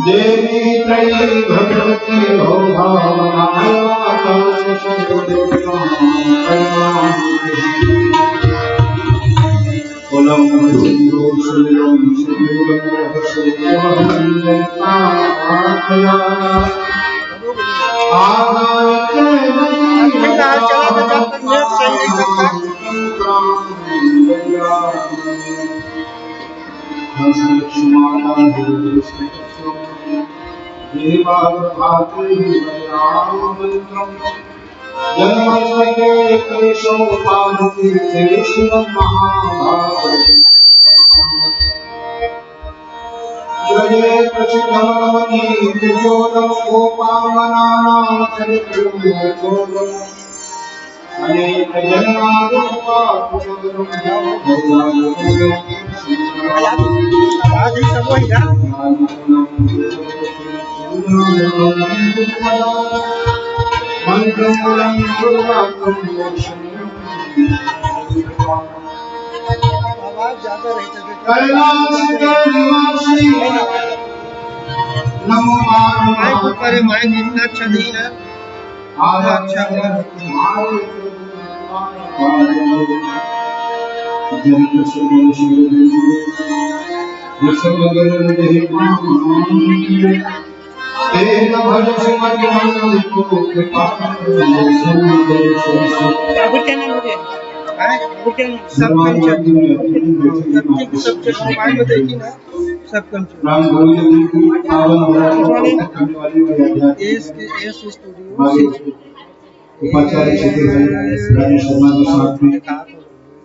देवी त्रयी भगवती हो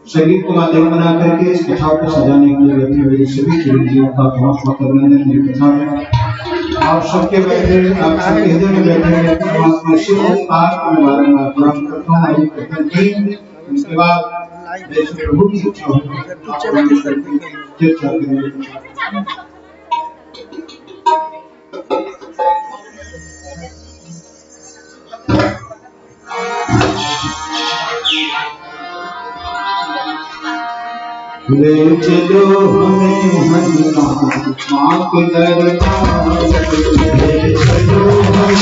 शरीर को माध्यम बना करके इस कथा को सजाने के लिए बैठे हुए सभी चिरंजीवों का बहुत बहुत अभिनंदन मेरी कथा में। आप सबके बैठे, आप सबके हृदय में बैठे हुए परमात्मा शिव को मैं बारंबार प्रणाम करता हूँ। आइए कथन की उसके बाद जैसे प्रभु की इच्छा हो ले चलो हमें हनुमान माँ के दरबार, ले चलो हमें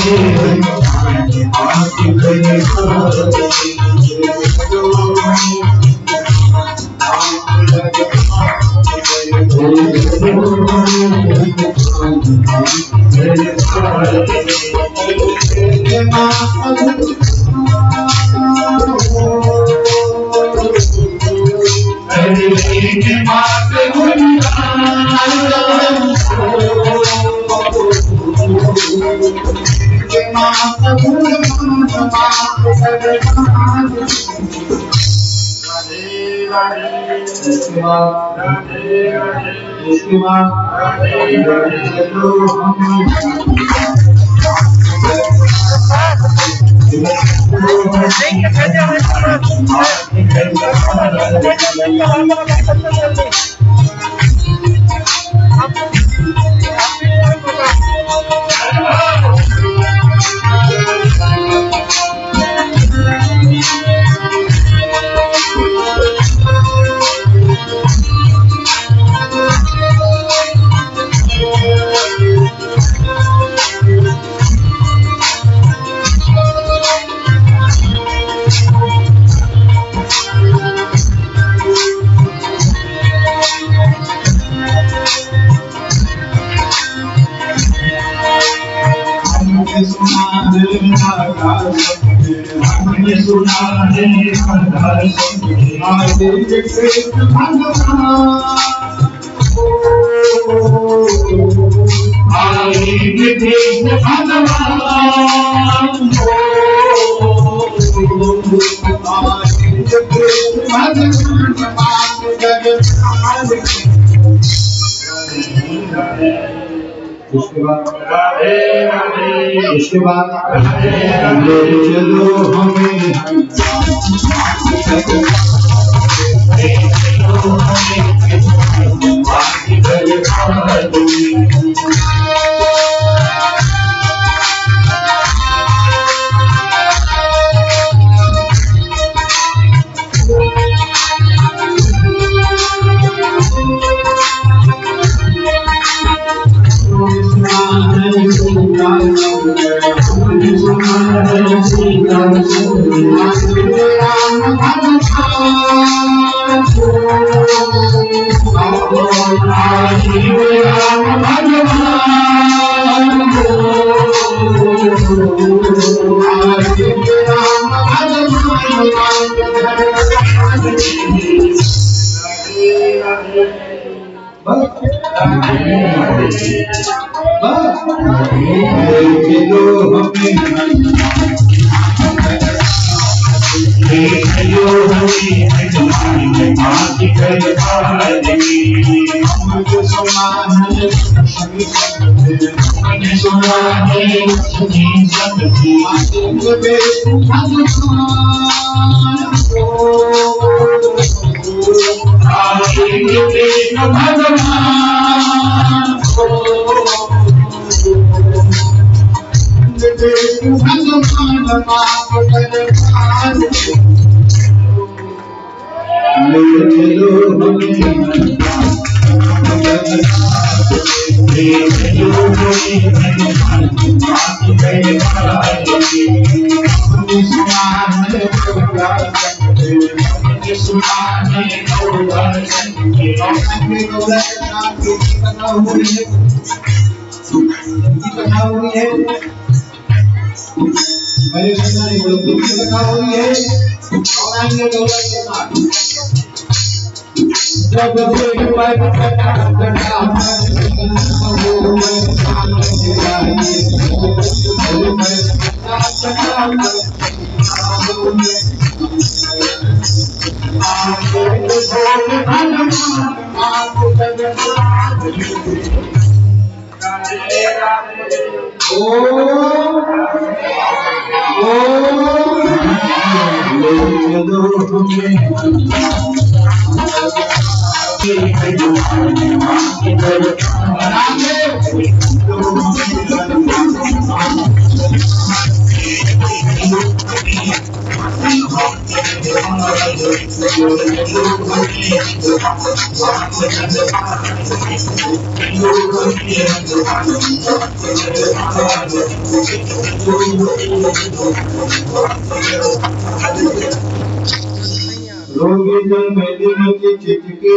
माँ के दरबार, ले चलो आएंगे कृष्ण भगवान आएंगे कृष्ण भगवान उसके बाद ले चलो हमें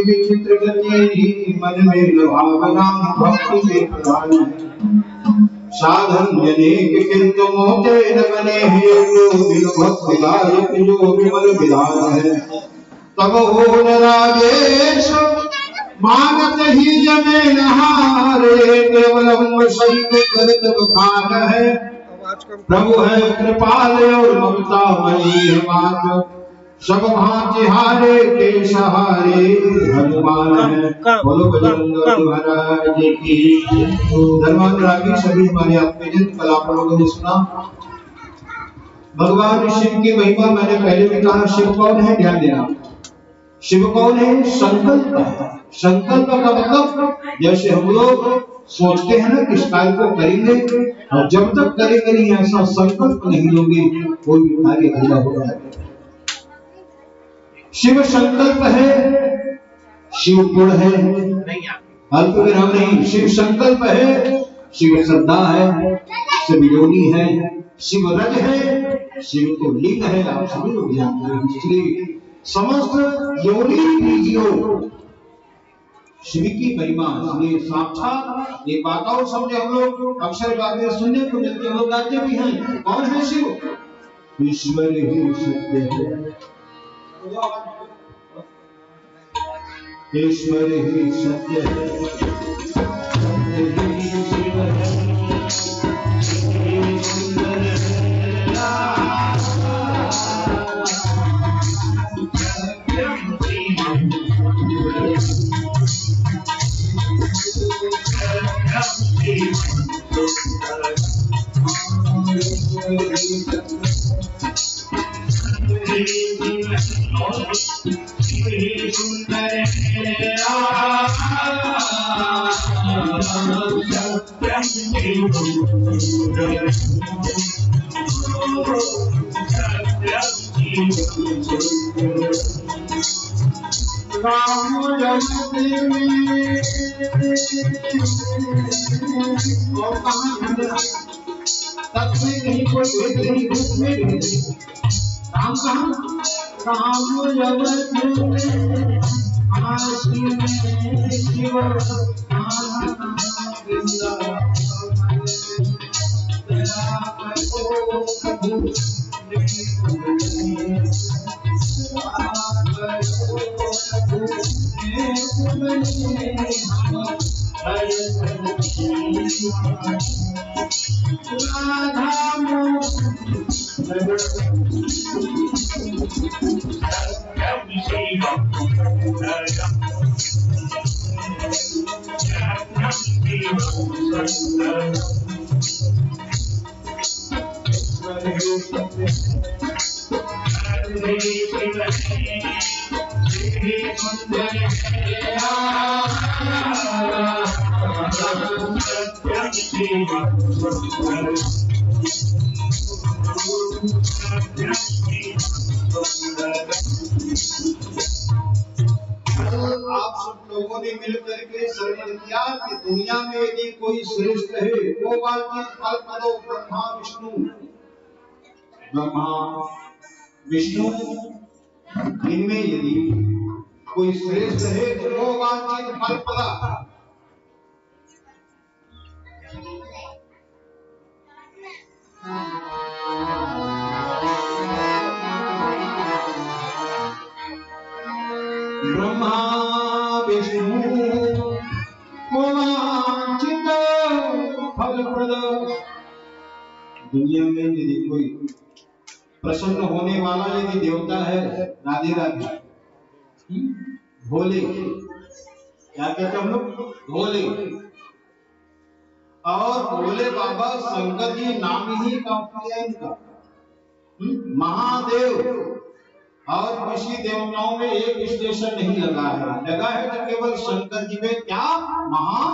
विचित्र गति मन में भावना भक्ति के प्रधान साधन अनेक किंतु मोते न बने बिन भक्ति गायक जो विमल विधान है तब हो न राजेश मानत ही जमे नहारे केवलम सहित करत बखान है प्रभु है कृपाल और ममता मई मात सब भांति हारे के सहारे हनुमान है बोलो बजरंग महाराज की धर्मानुरागी सभी हमारे आत्मजन कल आप लोगों ने सुना भगवान शिव की महिमा मैंने पहले भी कहा शिव कौन है ध्यान देना शिव कौन है संकल्प है संकल्प का मतलब जैसे हम लोग सोचते हैं ना किस कार्य को करेंगे और जब तक करेंगे नहीं ऐसा संकल्प नहीं लोगे कोई भी कार्य अधूरा हो जाएगा शिव संकल्प है शिव गुण है अल्प विराम नहीं शिव संकल्प है शिव श्रद्धा है शिव योनि है शिव रज है शिव तो लिंग है आप सभी लोग जानते हैं इसलिए समस्त योनि बीजियों शिव की महिमा इसलिए साक्षात ये बात और समझे हम लोग अक्षर बातें सुनने को मिलते हम लोग गाते भी हैं कौन है शिव ईश्वर ही सत्य है ईश्वर ही सत्य है नहीं कोई भेद नहीं रूप में राम कहाँ राम आप सब लोगों ने मिलकर के श्रवण किया कि दुनिया में यदि कोई श्रेष्ठ है वो वाल्मीकि कल्पदो ब्रह्मा विष्णु इनमें यदि कोई श्रेष्ठ है तो वो वाल्मीकि कल्पदा ब्रह्मा विष्णु वांछित फलप्रद। दुनिया में यदि कोई प्रसन्न होने वाला यदि देवता है राधे राधे भोले, क्या कहते हम लोग भोले, और भोले बाबा शंकर जी नाम ही काफी है इनका। महादेव और किसी देवताओं में एक स्टेशन नहीं लगा है तो केवल शंकर जी में क्या महा।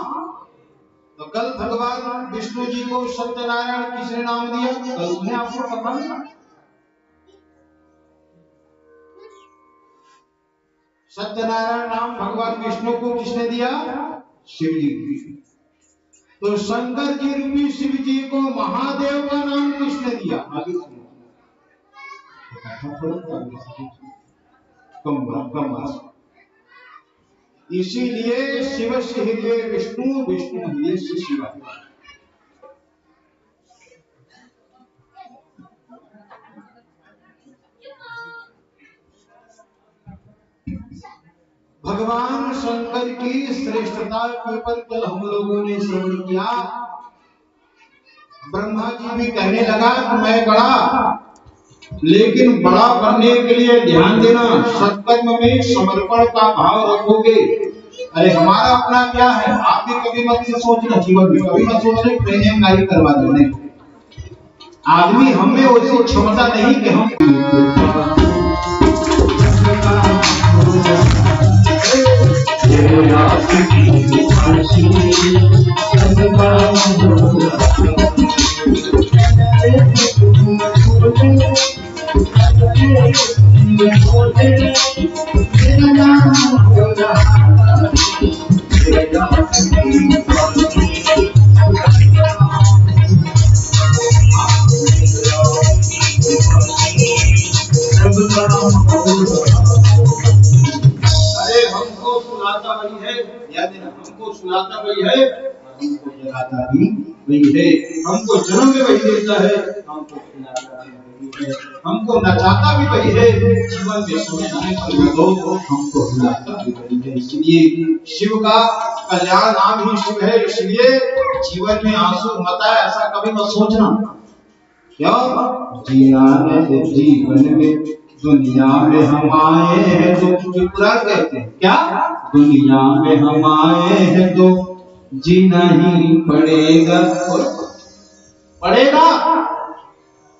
तो कल भगवान विष्णु जी को सत्यनारायण किसने नाम दिया? कल सुने आपको पता है? सत्यनारायण नाम भगवान विष्णु को किसने दिया? शिव जी। तो शंकर जी रूपी शिव जी को महादेव का नाम किसने दिया? आगे इसीलिए शिव से हृदय विष्णु, विष्णु हृदय से शिव। भगवान शंकर की श्रेष्ठता के ऊपर कल हम लोगों ने श्रवण किया। ब्रह्मा जी भी कहने लगा कि मैं बड़ा, लेकिन बड़ा बनने के लिए ध्यान देना सत्कर्म में समर्पण का भाव रखोगे। अरे हमारा अपना क्या है, आप भी कभी मत सोचना, जीवन में कभी मत सोचना ट्रेनिंग गाड़ी करवा देने। आदमी हमें वैसी क्षमता नहीं कि हम सुनाता वही है, हमको जगाता भी वही है। हमको जन्म में वही देता है, हमको खिलाता भी वही है, हमको नचाता भी वही है। जीवन में समय आने पर दो हमको खिलाता भी वही है। इसलिए शिव का कल्याण नाम ही शिव है। इसलिए जीवन में आंसू मत आए ऐसा कभी मत सोचना। क्यों? जीवन में दुनिया में हम आए हैं तो पुराण कहते हैं क्या? दुनिया में हम आए हैं तो जीना ही पड़ेगा। पड़ेगा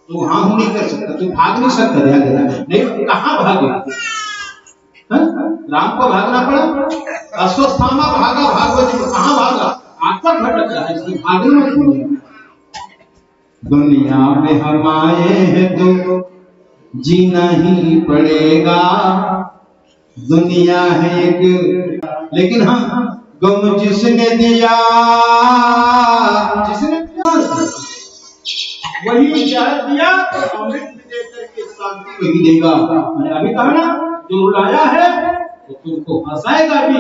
तो हाँ हूं नहीं कर सकता, तो भाग नहीं सकता। नहीं कहां भागे? राम को भागना पड़ा, अश्वत्थामा भागा, भागवती को कहां भागा? आग पर भटक रहा है, इसलिए भागना मत। दुनिया में हम आए हैं तो जीना ही पड़ेगा। दुनिया है एक, लेकिन हाँ गम जिसने दिया, जिसने वही जहर दिया तो अमृत दे करके शांति वही देगा। मैंने अभी कहा ना, जो रुलाया है तो तुमको हंसाएगा भी।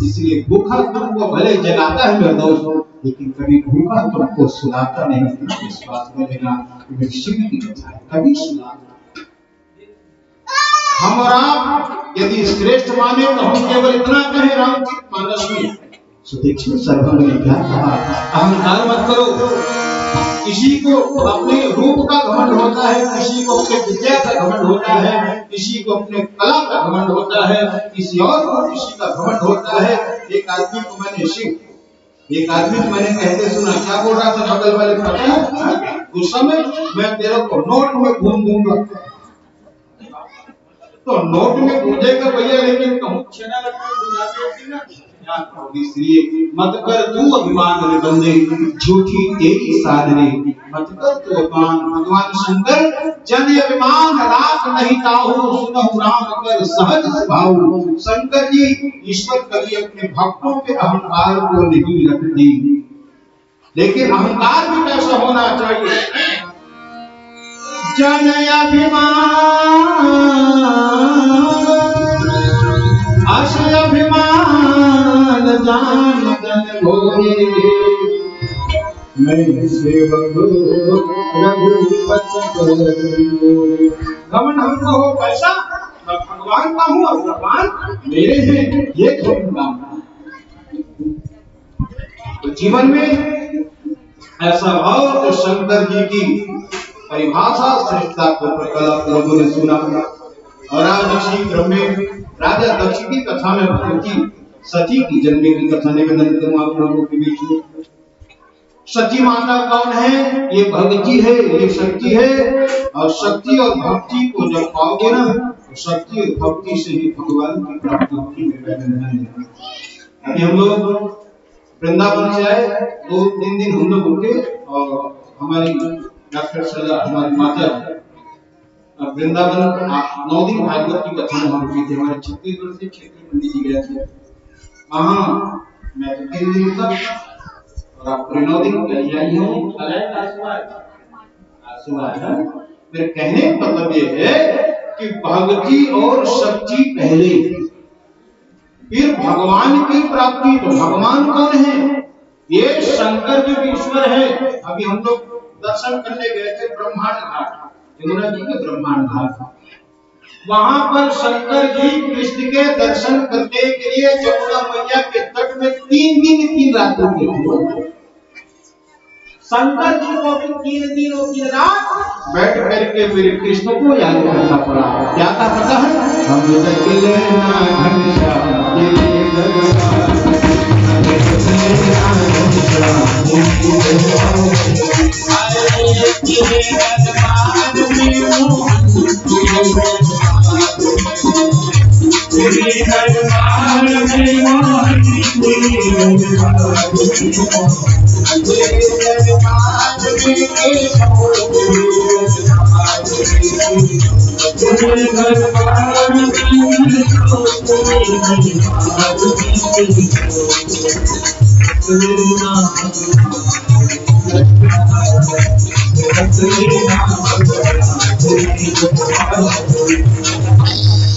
इसलिए भूखा तुमको भले जगाता है मेरे दोस्त, लेकिन कभी भूखा तुमको सुलाता नहीं। विश्वास करेगा कि शिव की कथा है, कभी सुलाता। हम और आप यदि श्रेष्ठ माने तो हम केवल इतना कहें रामचरितमानस में, सुदीक्षित सर्वज्ञ ने क्या कहा, अहंकार मत करो। किसी को अपने रूप का घमंड होता है, किसी को अपने विद्या का घमंड होता है, किसी को अपने कला का घमंड होता है, किसी और को किसी का घमंड होता है। एक आदमी को मैंने कहते सुना, क्या बोल रहा था बगल वाले, पता है उस समय मैं तेरे को नोट में घूम दूंगा। तो नोट में पूछेगा भैया, लेकिन कहूँ छेना लगता इसलिए मत कर तू अभिमान रे बंदे, झूठी तेरी साध रे। मत कर तू अभिमान। भगवान शंकर जन अभिमान राख नहीं ताहू, सुनहु राम कर सहज स्वभाव। शंकर जी ईश्वर कभी अपने भक्तों के अहंकार को नहीं रखते, लेकिन अहंकार भी कैसा होना चाहिए? जन अभिमान अश अभिमान जान जन भोरे, मैं सेवक रघुपति बोले। घमंड हमको हो कैसा? मैं भगवान का हूँ और भगवान मेरे हैं, ये घमंड। तो जीवन में ऐसा भाव, तो शंकर जी की परिभाषा श्रेष्ठता को प्रकल्प लोगों ने सुना। और आज इसी क्रम में राजा दक्ष की कथा में भगवती सती की जन्म की कथा निवेदन करूं आप लोगों के बीच में। सती माता कौन है? ये भक्ति है, ये शक्ति है। और शक्ति और भक्ति को जब पाओगे ना, तो शक्ति और भक्ति से ही भगवान की प्राप्ति होगी। अभी हम लोग वृंदावन से आए, 2-3 दिन हम लोग रुके और हमारी डॉक्टर सजा हमारी माता वृंदावन 9 दिन भागवत की कथा में हम रुके थे। हमारे छत्तीसगढ़ से क्षेत्रीय पंडित जी गए थे वहाँ। मैं 3 दिन तक और आप 9 दिन कहीं आई हूँ। मेरे कहने का मतलब ये है कि भक्ति और शक्ति पहले, फिर भगवान की प्राप्ति। तो भगवान कौन है? ये शंकर जी ईश्वर है। अभी हम लोग दर्शन करने गए थे ब्रह्मांड घाट, यमुना जी के ब्रह्मांड घाट। वहां पर शंकर जी कृष्ण के दर्शन करने के लिए यमुना मैया के तट में 3 दिन 3 रात रुके। शंकर जी को भी 3 दिन और 3 रात बैठ करके मेरे कृष्ण को याद करना पड़ा। क्या था पता है? हम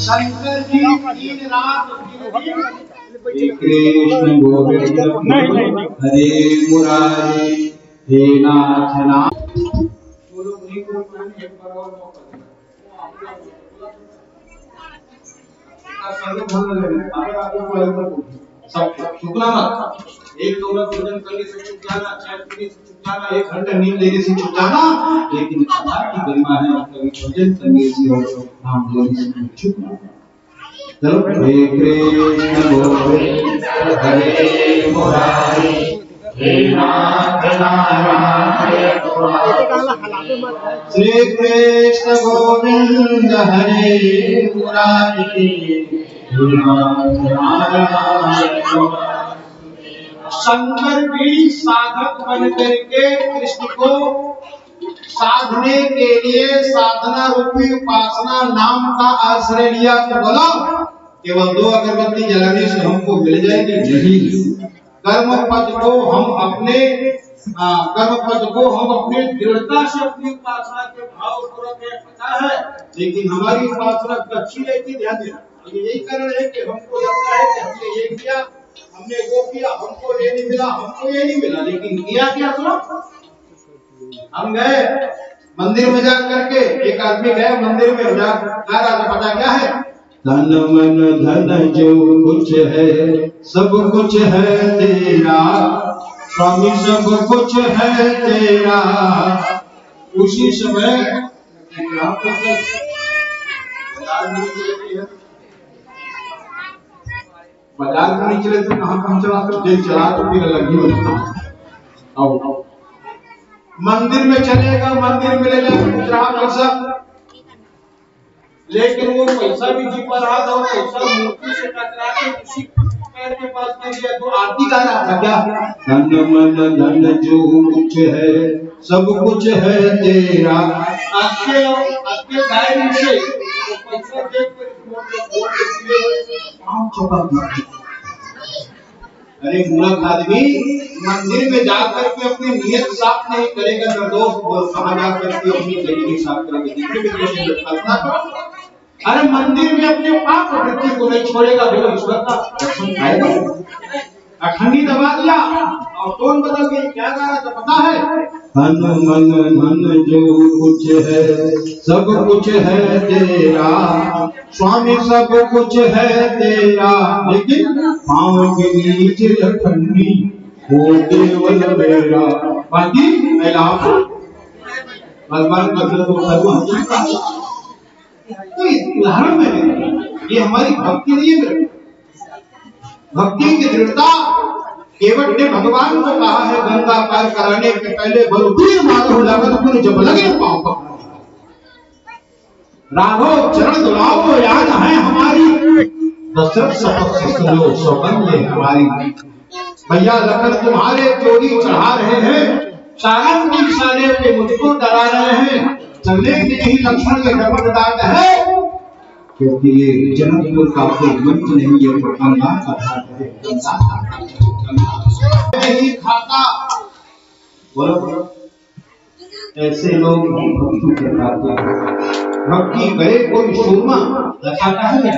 शंकर जी 3 रात कृष्ण गोविंद हरे मुरारी हे नाथ नाम। चुकना मत। 1-2 भोजन करने से चुक जाना, चाय पीने से चुक जाना, 1 घंटा नींद लेने से चुक जाना, लेकिन कथा की गरिमा है कभी भोजन करने से और नाम लेने से चुकना। चलो, हे कृष्ण गोविंद हरे मुरारी श्री कृष्ण गोविंद हरे मुरारी। शंकर भी साधक बन करके कृष्ण को साधने के लिए साधना रूपी उपासना नाम का आश्रय लिया। तो बोलो केवल 2 अगरबत्ती जलाने से हमको मिल जाएगी? नहीं। कर्म पद को हम अपने दृढ़ता से अपनी उपासना के भाव पूर्वक पता है, लेकिन हमारी उपासना कच्ची रहती। ध्यान देना, यही कारण है कि हमको लगता है कि हमने ये किया, हमने वो किया, हमको ये नहीं मिला, हमको ये नहीं मिला, लेकिन किया क्या? सुनो, हम गए मंदिर में जा करके, एक आदमी गया मंदिर में, गा रहा था, पता क्या है? तन मन धन जो कुछ है सब कुछ है तेरा, स्वामी सब कुछ है तेरा। उसी समय बाजार में नहीं चले तो कहाँ काम चला, तो जेल चला तो फिर अलग ही होता। आओ मंदिर में चलेगा, मंदिर में ले जाएगा पैसा, लेकिन वो पैसा भी जी पा रहा था, वो पैसा मूर्ति से टकरा के उसी पैर के पास दे दिया। तो आरती गा रहा था क्या? धन मन धन जो कुछ है सब कुछ है तेरा। आपके दायरे से पैसा देख कर अरे मूर्ख आदमी, मंदिर में जाकर के अपनी नियत साफ नहीं करेगा तो दोस्त कहाँ जाकर के अपनी जिंदगी साफ करेगा? अरे मंदिर में अपने पाप वृत्ति को नहीं छोड़ेगा, बोलो ईश्वर का दर्शन पाएगा? अठन्नी दबा दिया और टोन बदल गई। क्या गा रहा था पता है? धन मन धन जो कुछ है सब कुछ है तेरा, स्वामी सब कुछ है तेरा, लेकिन पाँव के नीचे अठन्नी वो केवल मेरा, बाकी मेरा भगवान का। तो उदाहरण में ये हमारी भक्ति नहीं है। भक्ति की दृढ़ता केवट ने भगवान को कहा है गंगा पार कराने के पहले बलबीर मारो लगन पुर जब लगे पाँव पकड़ो, राघव चरण दुलाओ याद है हमारी, दशरथ शपथ से सुनो सौगंध है हमारी। भैया लखन तुम्हारे जोड़ी चढ़ा रहे हैं, सारंग की निशाने पे मुझको डरा रहे हैं, चलने की नहीं लक्ष्मण के डबल डांट है, क्योंकि ये जनकपुर का कोई मंच नहीं, ये गंगा का घाट है। नहीं खाता बोलो, ऐसे लोग भक्ति करते हैं। भक्ति करे कोई शूरमा रखाता है,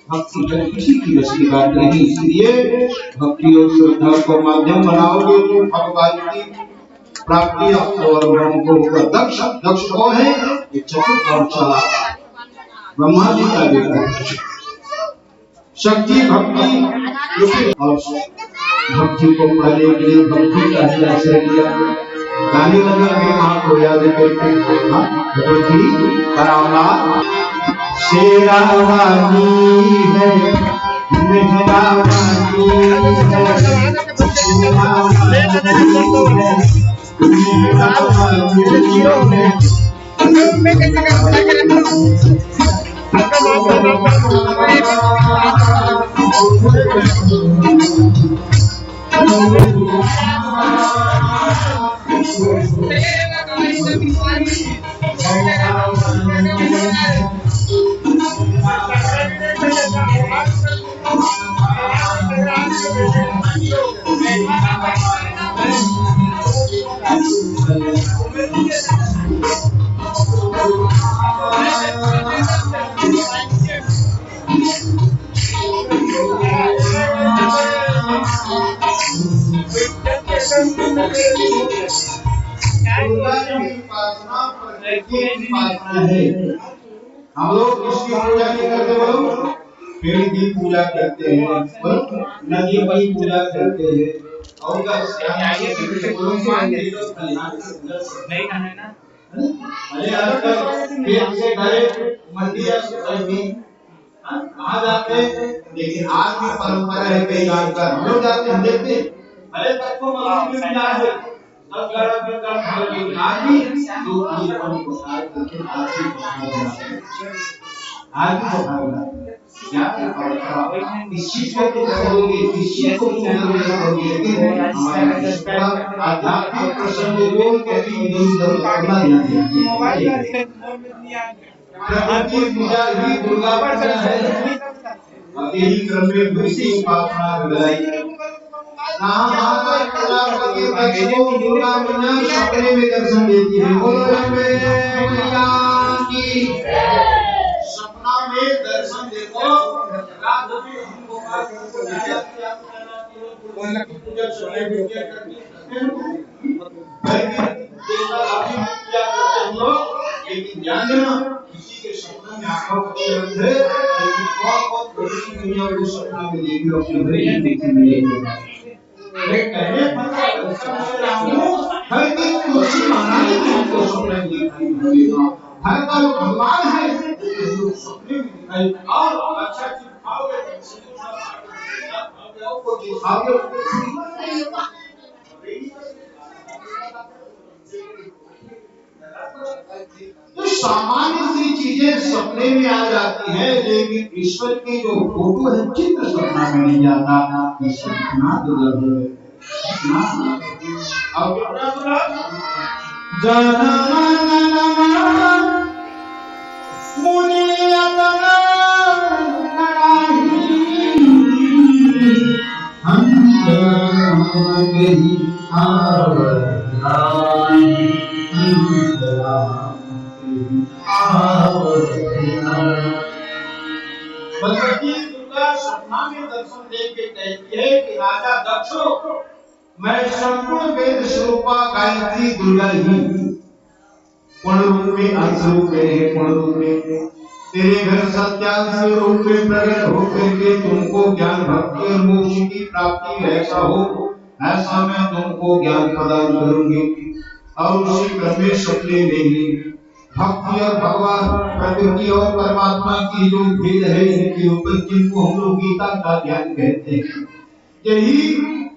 भक्ति करे किसी की बस की बात नहीं। इसलिए भक्ति और श्रद्धा को माध्यम बनाओगे तो भगवान की प्राप्ति और हमको दक्ष कौन है? ये चतुर्थ ब्रह्मा जी का बेटा है। शक्ति भक्ति और भक्ति को पाने के लिए भक्ति का ही आश्रय लिया। गाने लगा के माँ को याद करके भगवती करावला शेरावानी है, मेहरावानी हम लोग इसकी पूजा नहीं करते, बोलो पेड़ की पूजा करते हैं, नदी की पूजा करते हैं, और कहा जाते हैं, लेकिन आज भी परंपरा है कई गांव का हम लोग जाते हैं, देखते भले तत्व मजबूत में मिला है सब गड़ा के कर भाव आज भी तो ये अपन को साथ करके आज भी बता क्या इस चीज को तो करोगे इस चीज को तो करोगे लेकिन हमारे आध्यात्मिक प्रसंग को कहती इधर करना नहीं मोबाइल प्रकृति पूजा ही दुर्गा पूजा है यही क्रम में दूसरी उपासना लगाई नामाता प्रजापति बच्चों दुर्गा मैया सपने में दर्शन देती है बोलो मैया की सपना में दर्शन देखो रात में हमको पूजा सपने में क्या करते हैं लेकिन ध्यान देना किसी के सपने में आंखों का चरण है लेकिन बहुत बड़ी दुनिया को सपना में देखी अपने भरी देखने मिलेगा एक कहने हर की खुशी मनाने की हमको सपने में दिखाई मिलेगा हर का जो भगवान है जो सपने में दिखाई और अच्छा चीज खाओगे तो सामान्य सी चीजें सपने में आ जाती है लेकिन ईश्वर की जो फोटो है चित्र सपना में नहीं जाता ईश्वर इतना दुर्लभ है अब भगवती दुर्गा सपना में दर्शन देख के कहती है कि राजा दक्ष मैं संपूर्ण वेद स्वरूपा गायत्री दुर्गा ही पूर्ण रूप में अंश रूप में है पूर्ण रूप में तेरे घर सत्याग्नि रूप में प्रकट होकर के तुमको ज्ञान भक्ति और मोक्ष की प्राप्ति ऐसा हो ऐसा मैं तुमको ज्ञान प्रदान करूंगी और उसी क्रम में सपने में ही भक्ति और भगवान प्रकृति और परमात्मा की जो भेद है इनके ऊपर जिनको हम लोग गीता का ज्ञान कहते हैं यही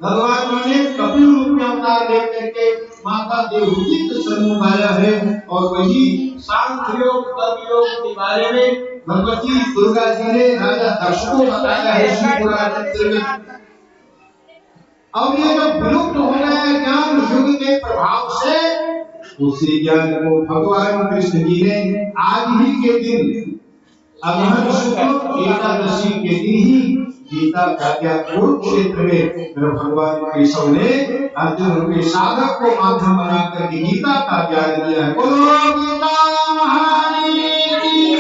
भगवान ने कपिल रूप में अवतार लेकर के माता देवहूति को समझाया है और वही सांख्य योग कर्म योग के बारे में भगवती दुर्गा जी ने राजा दक्ष को बताया है शिव पुराण में। अब ये जो विलुप्त हो गया है ज्ञान युग के प्रभाव से उसी ज्ञान को भगवान कृष्ण जी ने आज ही के दिन अगहन शुक्ल एकादशी के दिन ही गीता का ज्ञान कुरुक्षेत्र में भगवान कृष्ण ने अर्जुन के साधक को माध्यम बनाकर के गीता का ज्ञान दिया है। बोलो गीता महारानी की,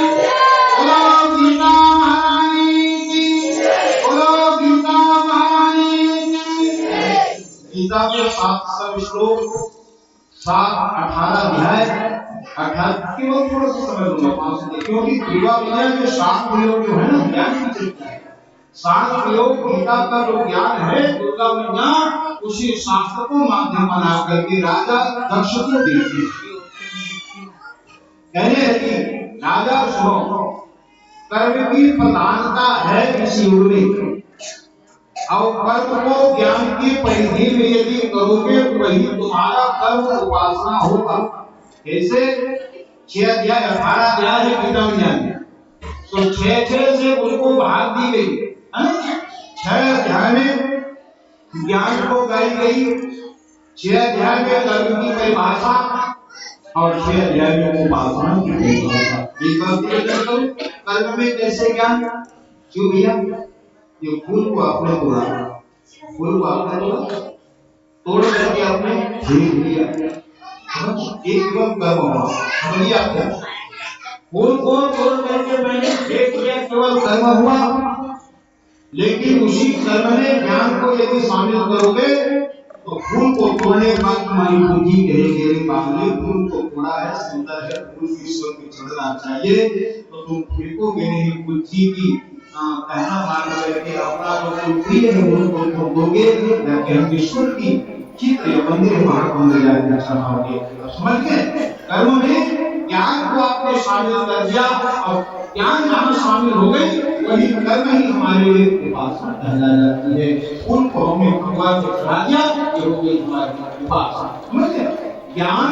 बोलो गीता महारानी की, बोलो गीता महारानी की। गीता में 700 श्लोक 18 अध्याय 18 केवल थोड़ा सा समझ लूंगा 5 क्योंकि दुर्गा पूजा में 7 प्रयोग जो है ना ज्ञान की चर्चा है। 7 प्रयोग गीता का जो ज्ञान है दुर्गा मैया उसी शास्त्र को माध्यम बना करके राजा दक्ष को देती कहने लगी राजा सुनो कर्म की प्रधानता है इस युग में और कर्म को ज्ञान की परिधि में यदि करोगे तो वही तुम्हारा कर्म उपासना होगा। ऐसे 6 अध्याय 18 अध्याय है गीता में तो 6 से उनको भाग दी गई 6 अध्याय में ज्ञान को गाई गई 6 अध्याय में कर्म की परिभाषा और 6 अध्याय में उपासना की परिभाषा। कर्म में कैसे ज्ञान क्यों भैया ये फूल को आपने तोड़ा फूल को आपने तोड़ करके आपने फेंक दिया एक कर्म हुआ समझिए आपने फूल को तोड़ करके मैंने फेंक दिया केवल कर्म हुआ लेकिन उसी कर्म में ज्ञान को यदि शामिल करोगे तो फूल को तोड़ने के बाद तुम्हारी बुद्धि गहरे बांधे फूल को तोड़ा है सुंदर है फूल ईश्वर को चढ़ना चाहिए तो तुम फेंकोगे नहीं बुद्धि की कहना मान करके अपना जो प्रिय है उनको तुम दोगे ताकि हम ईश्वर की चित्र मंदिर वहां मंदिर जाकर चढ़ाओगे। समझ गए कर्म में ज्ञान को आपने शामिल कर दिया और ज्ञान जहां शामिल हो गई वही कर्म ही हमारे लिए उपासना कहलाई जाती है। फूल को हमने भगवान को चढ़ा दिया, ये हो गई हमारी उपासना। समझे? ज्ञान,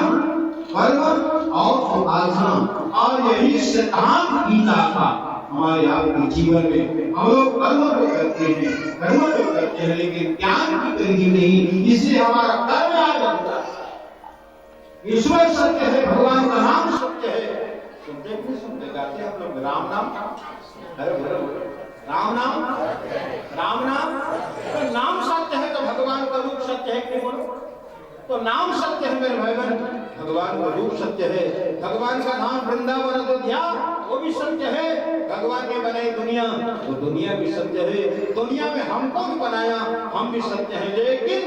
कर्म और उपासना, और यही सिद्धांत गीता का हमारे आपके जीवन में हम लोग कर्म तो करते हैं लेकिन ज्ञान की परिधि नहीं, इसलिए हमारा कर्म याद होता है। ईश्वर सत्य है, भगवान का नाम सत्य है। सुनते गाते हम लोग राम नाम, राम नाम, राम नाम। तो नाम सत्य है तो भगवान का रूप सत्य है कि बोलो? तो नाम सत्य है मेरे भाई बहन, भगवान का रूप सत्य है। भगवान का नाम वृंदावन अयोध्या वो भी सत्य है। भगवान ने बनाई दुनिया, वो दुनिया भी सत्य है। दुनिया में हमको भी बनाया, हम भी सत्य है। लेकिन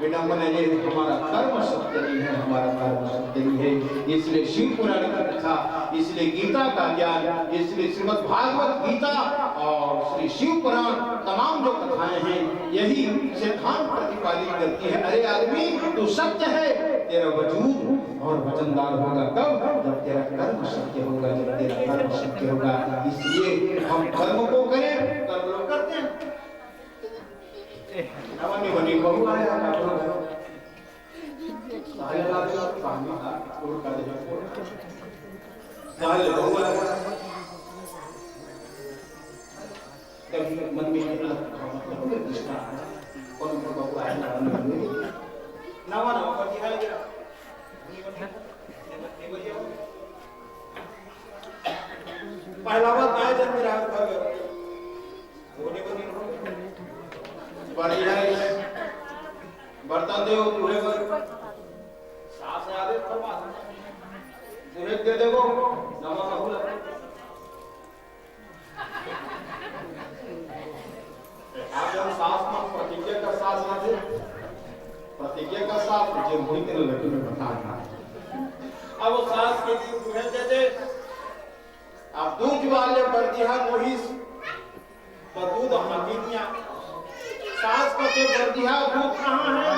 विडंबना ये हमारा कर्म सत्य नहीं है, हमारा कर्म सत्य नहीं है। इसलिए शिव पुराण की कथा, इसलिए गीता का ज्ञान, इसलिए श्रीमद् भागवत गीता और श्री शिव पुराण तमाम जो कथाएं हैं यही सिद्धांत प्रतिपादित करती है। अरे आदमी तू सत्य है, तेरा वजूद और वजनदार होगा कब? जब तेरा कर्म सत्य होगा, जब तेरा कर्म सत्य होगा। इसलिए हम कर्म को करें, कर्म लोग करते हैं। नवनी बनी बहु आया साले लागे पानी का कोड का दे साले बहु आया कभी मन में ये मतलब कृष्णा कौन बहु आया नवा नवा पर दिखाई दे पहला बात आया जब मेरा होने को नहीं बढ़िया है बर्तन दे पूरे कर सास याद है फरमा दूरे दे देखो नवा बहुल आप जब सास में प्रतिज्ञा का सास ना दे प्रतिज्ञा का सास जो मुझे के लड़की में बताना अब वो सास के दिन दूरे दे दे अब दूध वाले बर्दिया मोहिस दूध हकीनिया सास को के बर्दिया दूध कहाँ है?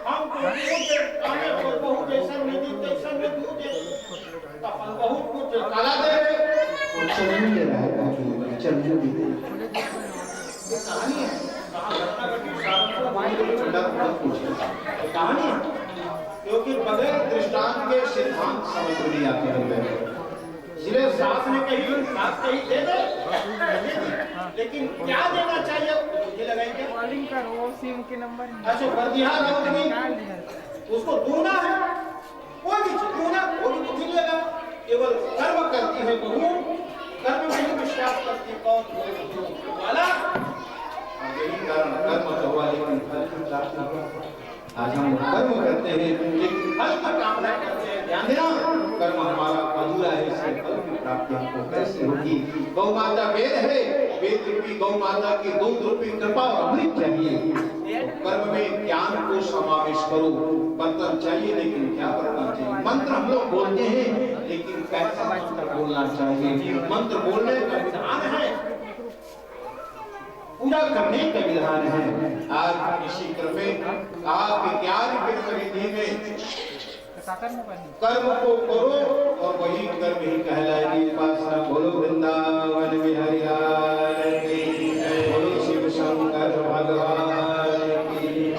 हम तो दूध आने पर बहुत जैसा नहीं तैसा में दूध अपन बहुत कुछ काला दे और चलने ले रहा है काफी चलने दे ये कहानी है कहाँ घटना घटी सास को माई ठंडा पूछे कहानी है क्योंकि बगैर दृष्टांत के सिद्धांत समझ नहीं आते हैं। इसलिए सास ने कही दे दे लेकिन क्या देना चाहिए मुझे लगाएंगे कॉलिंग करो सिम के नंबर अच्छा बर्दिया उसको दूना है कोई भी दूना वो भी कुछ नहीं लगा केवल कर्म करती है बहू कर्म में विश्वास करती कौन वाला और यही कारण कर्म तो हुआ लेकिन फल की प्राप्ति हुआ। आज हम कर्म करते हैं लेकिन फल की कामना करते हैं। ध्यान देना कर्म हमारा अधूरा है, इससे फल की प्राप्ति हमको कैसे होगी? गौ माता वेद है, वेद रूपी गौ माता की दूध रूपी कृपा और अमृत चाहिए। कर्म में ज्ञान को समावेश करो। बर्तन चाहिए लेकिन क्या करना चाहिए? मंत्र हम लोग बोलते हैं लेकिन कैसा मंत्र बोलना चाहिए? मंत्र बोलने का विधान है, पूरा करने का विधान है। आज इसी क्रम में आज विज्ञान के परिधि में कर्म को करो और वही कर्म ही कहलाएगी उपासना। बोलो वृंदावन बिहारी लाल की, बोलो शिव शंकर भगवान की।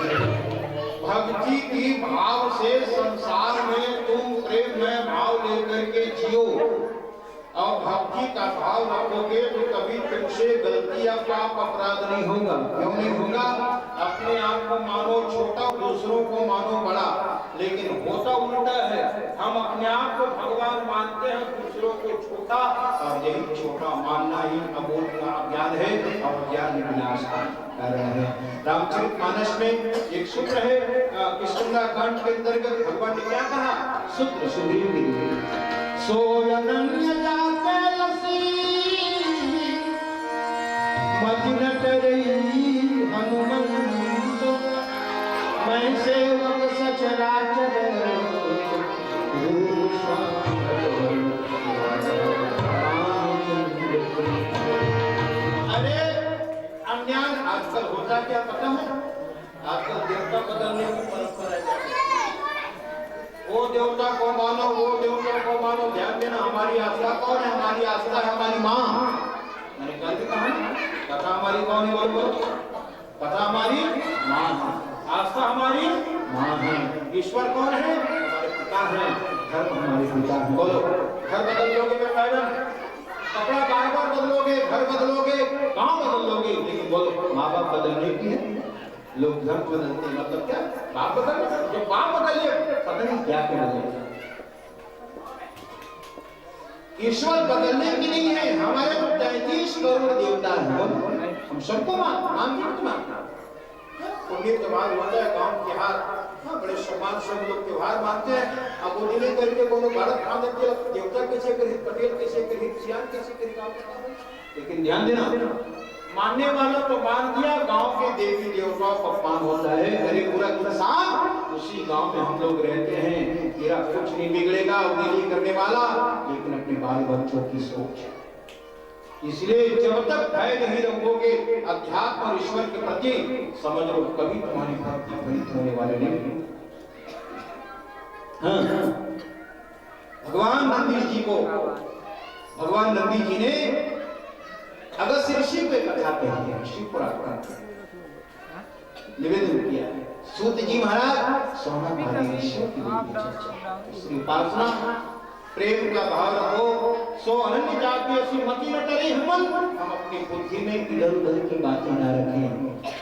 भक्ति की भाव से संसार में तुम प्रेम में भाव लेकर के जियो और भक्ति का भाव रखोगे तो कभी तुमसे गलती या पाप अपराध नहीं होगा। क्यों नहीं होगा? अपने आप को मानो छोटा, दूसरों को मानो बड़ा, लेकिन होता उल्टा है। हम अपने आप को भगवान मानते हैं, दूसरों को छोटा, और यही छोटा मानना ही अबोध का अज्ञान है और ज्ञान विनाश का कारण है। रामचरितमानस में एक सूत्र है, किष्किंधा कांड के अंतर्गत भगवान ने क्या कहा? सूत्र सुग्रीव सोयनन्य जाते लसी मजनट रही हनुमंत मैं सेवक सचराचर अरे अज्ञान आजकल होता क्या पता है? आजकल देवता बदलने की परंपरा है। वो देवता को मानो, वो देवता को मानो। ध्यान देना, हमारी आस्था कौन है? हमारी आस्था है हमारी माँ। मैंने कल भी कहा कथा हमारी कौन है? बोलो कथा हमारी माँ है, आस्था हमारी माँ है। ईश्वर कौन है? हमारे पिता है, धर्म हमारे पिता है। बोलो घर बदल लोगे मैडम, कपड़ा बार बार बदलोगे, घर बदलोगे, गांव बदलोगे, लेकिन बोलो माँ बाप बदलने की है। लोग घर बदलते हैं, मतलब क्या? बाप बदल, जो बाप बदलिए पता नहीं क्या क्या बदलेगा। ईश्वर बदलने की नहीं है। हमारे 33 करोड़ देवता हैं, हम सबको मानते पुण्य त्योहार होता है, गांव त्योहार, बड़े सम्मान से हम लोग त्योहार मानते हैं। अब वो नहीं करके कोनो भारत खान देवता कैसे करी, पटेल कैसे करी, सियान कैसे करी, लेकिन ध्यान देना, मानने वालों को मान दिया, गांव के देवी देवताओं का अपमान होता है। अरे पूरा इंसान उसी गांव में हम लोग रहते हैं, तेरा कुछ नहीं बिगड़ेगा, उंगली करने वाला, लेकिन अपने बाल बच्चों की सोच। इसलिए जब तक भय नहीं रखोगे अध्यात्म और ईश्वर के प्रति, समझ लो कभी तुम्हारी भक्ति फलित होने वाले नहीं। हाँ, भगवान नंदी जी को, भगवान नंदी जी ने अगस्त्य ऋषि को कथा कही है, शिव पुराण निवेदन किया है। सूत जी महाराज सोना भारी ऋषियों की चर्चा, इसकी उपासना, प्रेम का भाव रखो। सो अनन्य जाति ऐसी मति न करे हमन, हम अपनी बुद्धि में इधर उधर की बातें न रखें,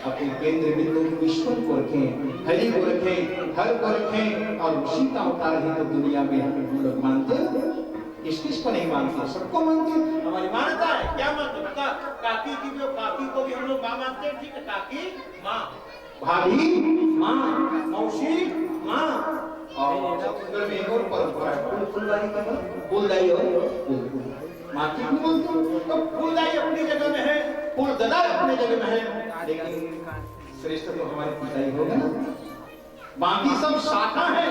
अपने केंद्र बिंदु ईश्वर को रखें, हरि को रखें, हर को रखें, और उसी का अवतार ही तो दुनिया में हम लोग मानते हैं। किस को नहीं मानते? सबको मानते हैं। हमारी मान्यता है, क्या मानते? काकी की जो काकी को भी हम लोग माँ मानते हैं, ठीक है, काकी माँ, भाभी माँ, मौसी माँ, और छत्तीसगढ़ में एक और परंपरा है फूलदाई का, फूलदाई और माती भी मानते हो। तो फूलदाई अपनी जगह में है, फूलदादा अपनी जगह में है, लेकिन श्रेष्ठ तो हमारे पिता ही होगा ना। बाकी सब शाखा है,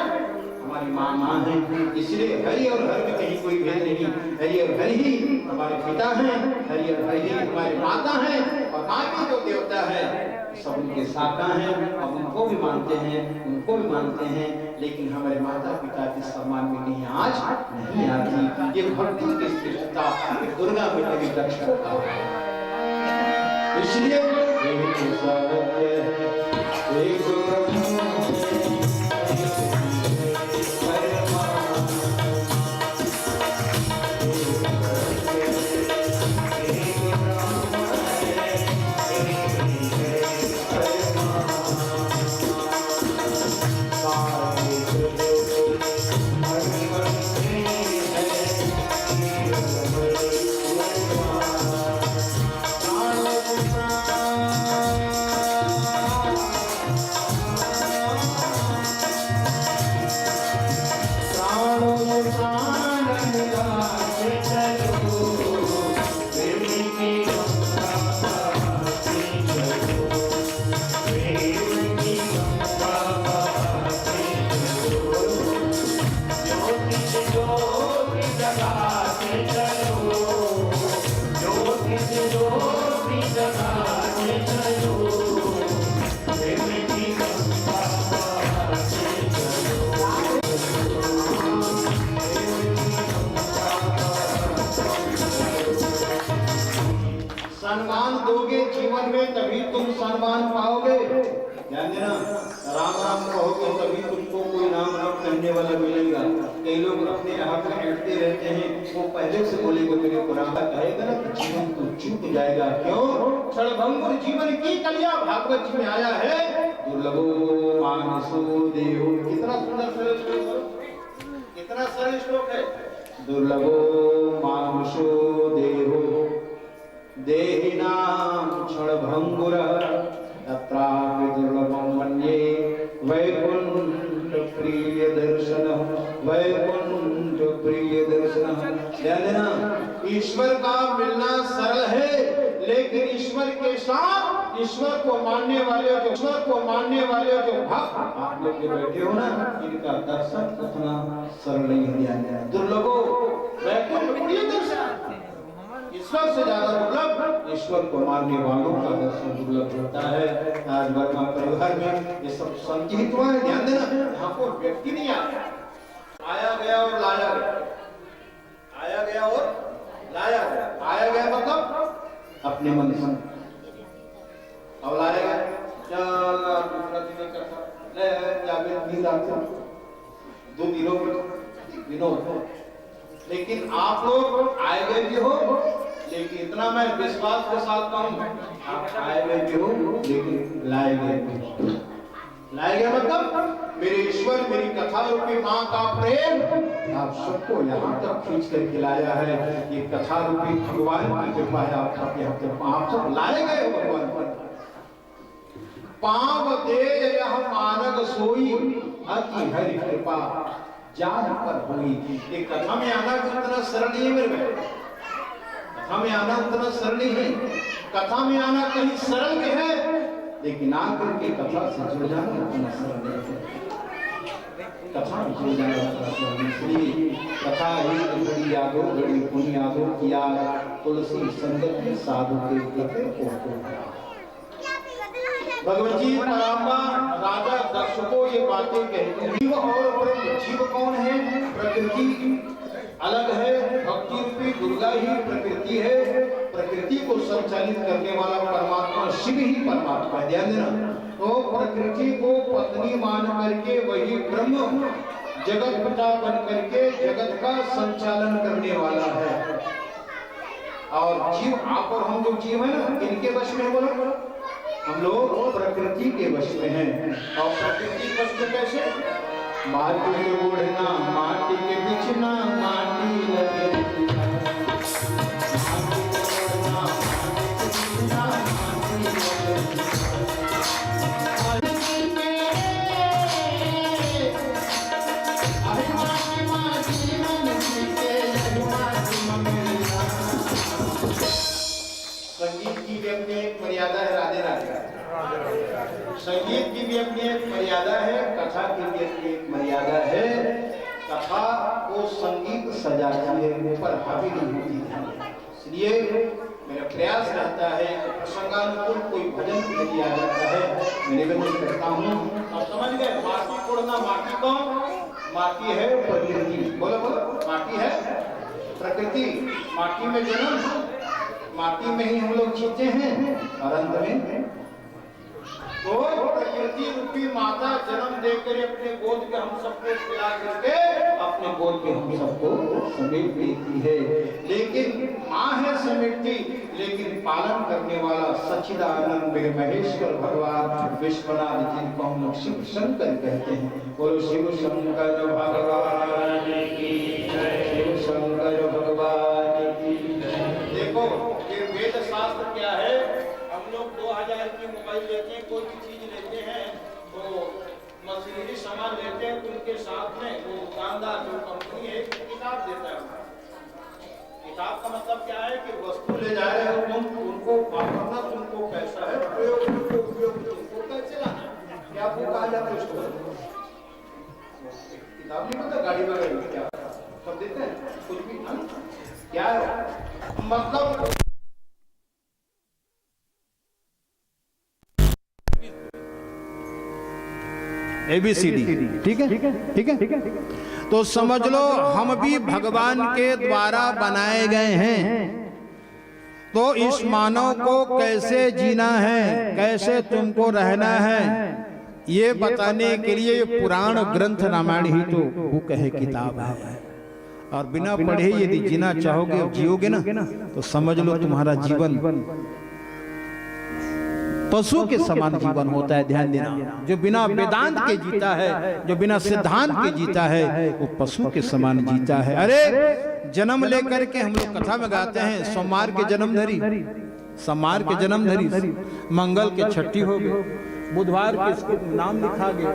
हमारी माँ माँ है। इसलिए हरि और हर में कहीं कोई भेद नहीं। हरि और हरि ही हमारे पिता हैं, हरि और हरि ही हमारे माता हैं, और बाकी जो देवता है सब उनके शाखा हैं, और उनको भी मानते हैं, उनको भी मानते हैं, लेकिन हमारे माता पिता के सम्मान में कहीं आज नहीं आती। ये भक्ति की श्रेष्ठता दुर्गा माता की दक्षता है। इसलिए सम्मान दोगे जीवन में तभी तुम सम्मान पाओगे। ध्यान देना, राम राम कहोगे तभी तुमको कोई राम राम कहने वाला मिलेगा। कई लोग अपने आप में कहते रहते हैं, वो पहले से बोलेगा मेरे को राम कहेगा ना तो जीवन तो चूक जाएगा। क्यों? क्षणभंगुर जीवन की कलिया भागवत जी में आया है। दुर्लभो मानसो देहो, कितना सुंदर सरल श्लोक, कितना सरल श्लोक है। दुर्लभो मानुषो देहो देहिनां क्षणभंगुर तत्रापि दुर्लभं मन्ये वैकुंठ प्रिय दर्शनम, वैकुंठ प्रिय दर्शनम। ध्यान देना, ईश्वर का मिलना सरल है, लेकिन ईश्वर के साथ ईश्वर को मानने वाले जो भक्त आप लोग जो बैठे हो ना, इनका दर्शन उतना सरल नहीं है। दुर्लभो वैकुंठ प्रिय दर्शन, ईश्वर से ज्यादा दुर्लभ ईश्वर को मानने वालों का दर्शन दुर्लभ होता है। आज वर्मा परिवार में ये सब संचित हुआ है। ध्यान देना, यहाँ को व्यक्ति नहीं आया, विनोद। लेकिन आप लोग आए गए भी हो, लेकिन इतना मैं विश्वास के साथ कहूँ, आप आए गए भी हो लेकिन लाए गए भी हो। लाए गए मतलब मेरे ईश्वर, मेरी कथा रूपी माँ का प्रेम आप सबको यहाँ तक खींच कर लाया है। ये कथा रूपी भगवान की कृपा है आप सबके हाथ में। आप सब लाए गए हो भगवान पर। पांव दे यह मानव सोई, अति हरि कृपा जान पर हुई। ये कथा में आना भी उतना सरल नहीं है मेरे भाई, कथा में आना उतना सरल नहीं है। कथा में आना कहीं सरल भी है, लेकिन आकर के कथा से जुड़ जाना उतना सरल नहीं है। कथा में जुड़ जाना उतना सरल नहीं। इसलिए कथा ही घड़ी यादो घड़ी पुण्य यादो किया, तुलसी संगत में साधु के भगवत जी पराम्बा राजा दक्ष को ये बातें कहते हैं। जीव और ब्रह्म, जीव कौन है? प्रकृति अलग है, भक्ति रूपी दुर्गा ही प्रकृति है। प्रकृति को संचालित करने वाला परमात्मा शिव ही परमात्मा है। ध्यान देना। तो प्रकृति को पत्नी मान करके वही ब्रह्म जगत पिता बन करके जगत का संचालन करने वाला है। और जीव, आप और हम जो जीव है ना, इनके वश में बोलो, हम लोग प्रकृति के वश में हैं। और प्रकृति वश में कैसे? माटी के ओढ़ना, माटी के बिछना, माटी लगे संगीत की भी अपनी एक मर्यादा है। राधे राधे। संगीत की भी अपनी एक मर्यादा है, कथा की भी अपनी एक मर्यादा है। कथा को संगीत सजाती है, ऊपर हावी नहीं होती है। इसलिए मेरा प्रयास रहता है कि प्रसंगानुकूल कोई भजन यदि आ जाता है, मैं निवेदन करता हूँ। आप समझ गए? माटी कोड़ना, माटी कौन? माटी है प्रकृति। बोलो बोलो, माटी है प्रकृति। माटी में जन्म, माटी में ही हम लोग जीते हैं और अंत में तो प्रकृति रूपी माता जन्म देकर अपने गोद के हम सबको खिला करके अपने गोद के हम सबको समेट देती है। लेकिन माँ है समेटती, लेकिन पालन करने वाला सच्चिदानंद महेश्वर भगवान विश्वनाथ जिनको हम लोग शिव शंकर कहते हैं। बोलो शिव शंकर भगवान की जय, शिव शंकर भगवान की जय। देखो ये वेद शास्त्र क्या है। हम लोग 2000 की मोबाइल लेते हैं, कोई भी चीज लेते हैं तो मशीनरी सामान लेते हैं, उनके साथ में वो दुकानदार जो कंपनी है किताब देता है। किताब का मतलब क्या है कि वस्तु ले जा रहे हो तुम, उनको वापरना तुमको कैसा है, प्रयोग उपयोग तुमको कैसे लाना है, क्या वो कहा जाता है उसको। किताब नहीं पता गाड़ी वगैरह क्या सब देते हैं, कुछ भी क्या है मतलब। ABCD, ठीक है, ठीक है। तो समझ लो हम भी भगवान के द्वारा बनाए गए हैं। तो इस मानव को कैसे जीना है, कैसे तुमको रहना है, ये बताने के लिए पुराण ग्रंथ रामायण ही तो बुक है, किताब है। और बिना पढ़े यदि जीना चाहोगे, जियोगे ना, तो समझ लो तुम्हारा जीवन पशु के समान जीवन होता है। ध्यान देना। जो बिना वेदांत के जीता है, जो बिना सिद्धांत के जीता है, वो पशु के समान जीता है। अरे जन्म लेकर के हम लोग कथा में गाते हैं, सोमवार के जन्म धरी, सोमवार के जन्म धरी, मंगल के छठी हो गए, बुधवार के नाम लिखा गया,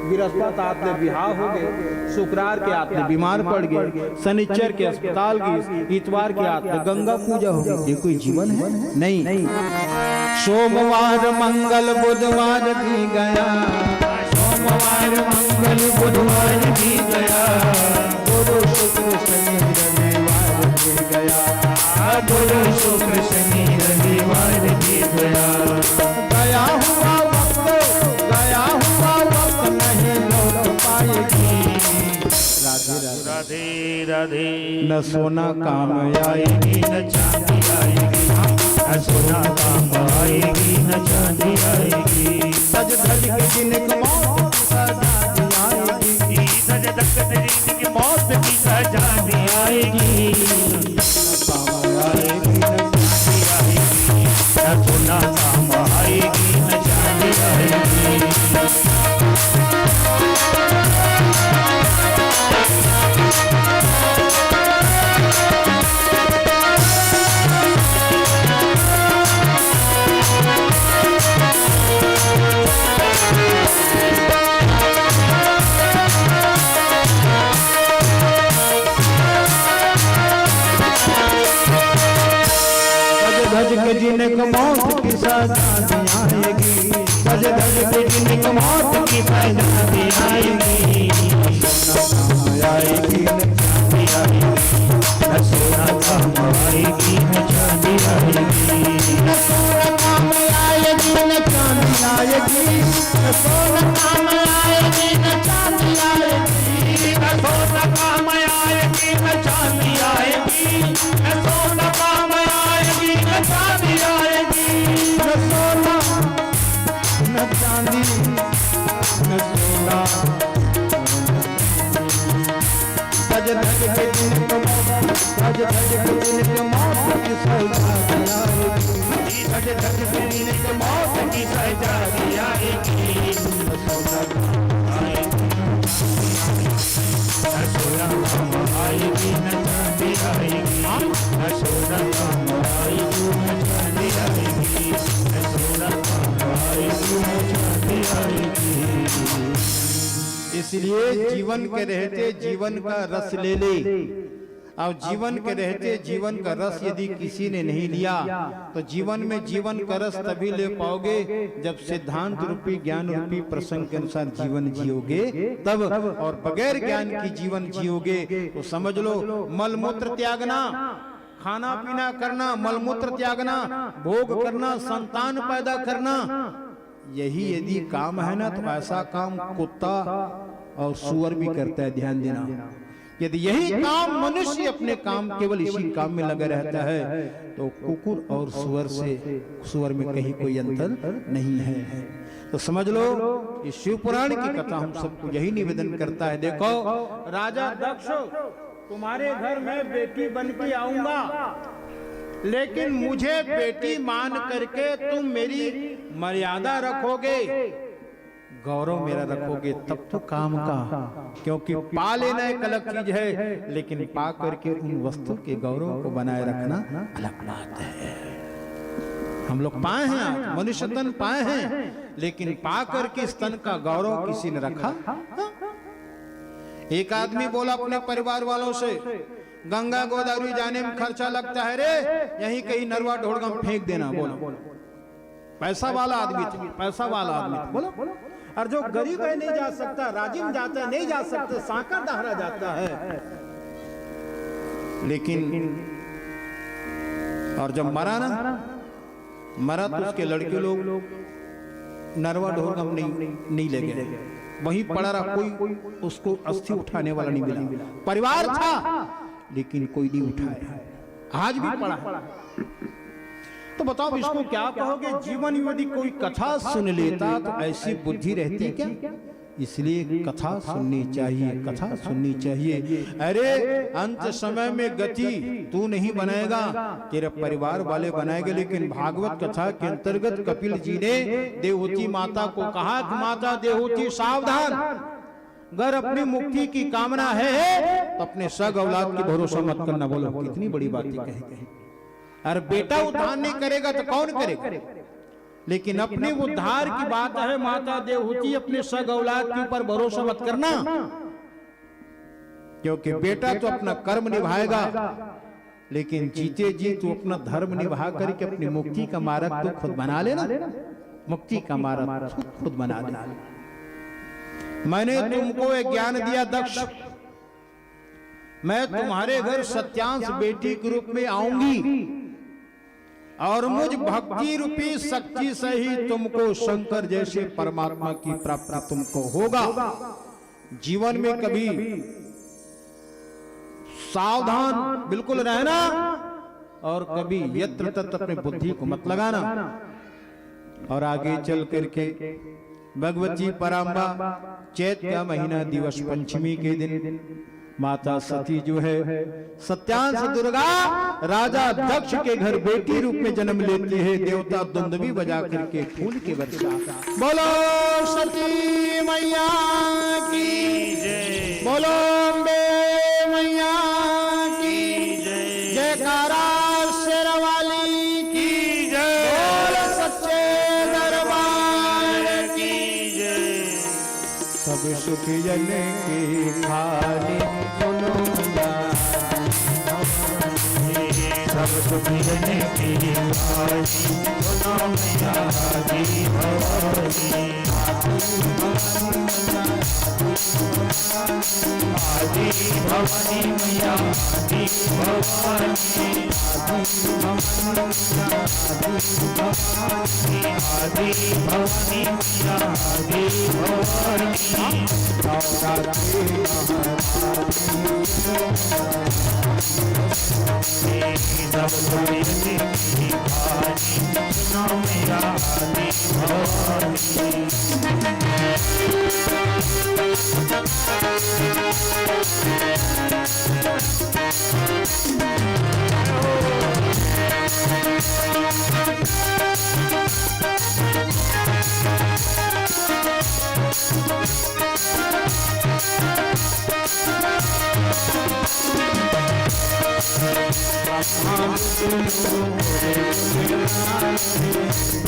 बृहस्पति आते बिहार हो गए, शुक्रवार के आते बीमार पड़ गए, शनिचर के अस्पताल गए, इतवार के आते गंगा पूजा हो गई। ये कोई जीवन है? नहीं। सोमवार मंगल बुधवार भी गया, सोमवार मंगल बुधवार भी गया, गुरु शुक्र शनि रविवार भी गया, गुरु शुक्र शनि रविवार भी गया। गया हुआ वक्त नहीं लौट पाएगी। राधे राधे। न सोना काम आएगी, न चांदी आएगी, न सोना काम आएगी, न चांदी आएगी। सज धज के दिन की मौत की सदा आएगी, सज धज के दिन की मौत की के जिनको मौत की सजा आएगी, सज धज के जिनको मौत की सजा आएगी, आएगी न सोना काम आएगी न चांदी आएगी, न सोना काम आएगी न चांदी आएगी, न सोना काम आएगी न चांदी आएगी, न सोना काम आएगी न चांदी आएगी, न सोना काम आएगी न चांदी आएगी, न सोना न चांदी न सोना सज धज के जिनको सज धज के जिनको मौत की सजा आएगी, सज धज के जिनको मौत की सजा आएगी, सोना आएगी न सोना आएगी न चांदी आएगी, न सोना आएगी न चांदी आएगी, न सोना आएगी न चांदी आएगी। इसलिए जीवन के रहते जीवन का रस ले ले, और जीवन के रहते जीवन का रस यदि किसी ने नहीं लिया तो जीवन में जीवन का रस तभी ले पाओगे जब सिद्धांत रूपी ज्ञान रूपी प्रसंग के अनुसार जीवन जियोगे तब, और बगैर ज्ञान की जीवन जियोगे तो समझ लो मलमूत्र त्यागना, खाना पीना करना, मलमूत्र त्यागना, भोग करना, संतान पैदा करना, यही यदि काम है ना तो ऐसा काम कुत्ता और सुअर भी करता है। ध्यान देना, यदि यही काम मनुष्य अपने काम केवल इसी काम में लगा रहता है तो कुकुर और सुअर में कहीं कोई अंतर नहीं है। तो समझ लो ये शिव पुराण की कथा हम सबको यही निवेदन करता है। देखो राजा दक्ष, तुम्हारे घर में बेटी बन के आऊंगा, लेकिन मुझे बेटी मान करके तुम मेरी मर्यादा रखोगे, गौरव मेरा रखोगे, तब तो काम का, क्योंकि पा लेना एक अलग चीज है, लेकिन पा करके उन वस्तु के गौरव को बनाए रखना अलग बात है। हम लोग पाए हैं, मनुष्य तन पाए हैं, लेकिन पा करके इस तन का गौरव किसी ने रखा। एक आदमी बोला अपने परिवार वालों से, गंगा गोदावरी जाने में खर्चा लगता है रे, यहीं कहीं नरवा ढोड़गम फेंक देना। बोलो पैसा वाला आदमी था, पैसा वाला आदमी था। बोलो और जो गरीब है नहीं जा सकता, राजिम जाता है नहीं जा सकता, सांकर दहरा जाता है। लेकिन और जब मरा ना, मरा तो उसके लड़के लोग नरवा ढोड़गम नहीं ले गए, वहीं पड़ा रहा, कोई उसको अस्थि उठाने वाला नहीं मिला। परिवार था लेकिन कोई नहीं उठाया, आज भी पड़ा है। तो बताओ इसको क्या कहोगे? जीवन में यदि कोई कथा सुन लेता तो ऐसी बुद्धि रहती क्या? इसलिए कथा सुननी चाहिए, कथा सुननी चाहिए। अरे अंत समय में गति तू नहीं बनाएगा, तेरे परिवार वाले बनाएंगे। लेकिन भागवत कथा के अंतर्गत कपिल जी ने देवहूति माता को कहा कि माता देवहूति सावधान, अगर अपनी मुक्ति की कामना है तो अपने सग औलाद की भरोसा मत करना। बोलो कितनी बड़ी बात कही। अरे बेटा उद्धार नहीं करेगा तो कौन करेगा? लेकिन अपने उद्धार की बात है, माता देवहूति अपने सग औलाद के ऊपर भरोसा मत करना, क्योंकि बेटा तो अपना कर्म निभाएगा, लेकिन जीते जी तू अपना धर्म निभा करके अपनी मुक्ति का मार्ग तो खुद बना लेना, मुक्ति का मार्ग खुद बना लेना। मैंने तुमको एक ज्ञान दिया दक्ष, मैं तुम्हारे घर सत्यांश बेटी के रूप में आऊंगी और मुझ भक्ति रूपी शक्ति से ही तुमको शंकर जैसे परमात्मा की प्राप्ति तुमको होगा। जीवन में कभी सावधान बिल्कुल रहना और कभी यत्र तत्र अपने बुद्धि को मत लगाना। और आगे चल करके भगवती पराम्बा चैत का महीना दिवस पंचमी के दिन माता सती जो है सत्यांश दुर्गा राजा दक्ष के घर बेटी रूप में जन्म लेती है। देवता दुंदुभी बजा करके फूल के वर्षा। बोलो सती मैया की जय, बोलो अम्बे मैया की जय, जयकारा शेरवाली की जय, बोलो सच्चे दरबार की जय। सब सुख जन की खाली सब प्रियने की वाणी सुनो मैया आदि भवानी आदि भवानी मैया आदि भवानी आदि भवानी मैया आदि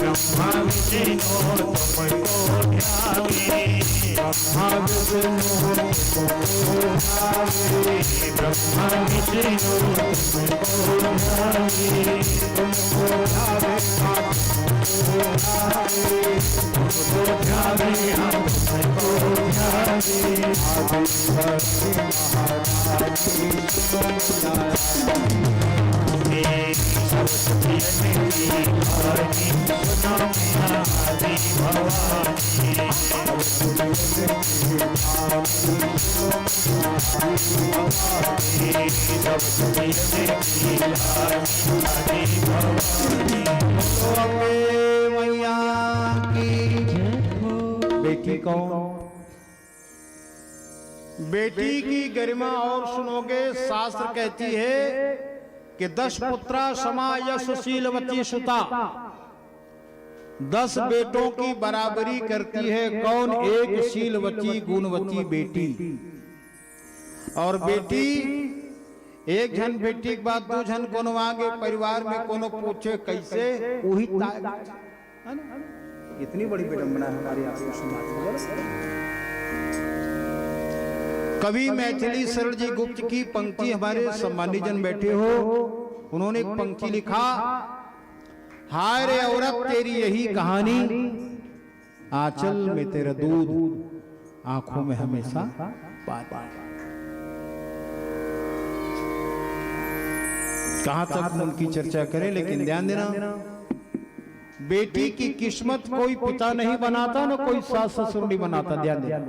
ब्रह्मा विष्णु तुमको ध्यावे ब्रह्मा विष्णु तुमको ध्यावे सरस्वती मैया की बेटी कौन? बेटी की गरिमा और सुनोगे। शास्त्र कहती है कि 10 पुत्रा समा यशशीलवती सुता, 10 बेटों की बराबरी करती है कौन? एक शीलवती गुणवती बेटी। और बेटी एक जन बेटी के बाद 2 जन कोनो आगे परिवार में कोनो पूछे कैसे, वही इतनी बड़ी विडंबना है हमारी आपको समाज में। कवि मैथिली शरण जी गुप्त की पंक्ति, हमारे सम्मानित जन बैठे हो, उन्होंने एक पंक्ति लिखा, हाय रे औरत तेरी यही कहानी, आंचल में तेरा दूध, आंखों में हमेशा पानी। कहां तक उनकी चर्चा करें, लेकिन ध्यान देना, बेटी की किस्मत कोई पिता नहीं बनाता, ना कोई सास ससुर नहीं बनाता। ध्यान देना,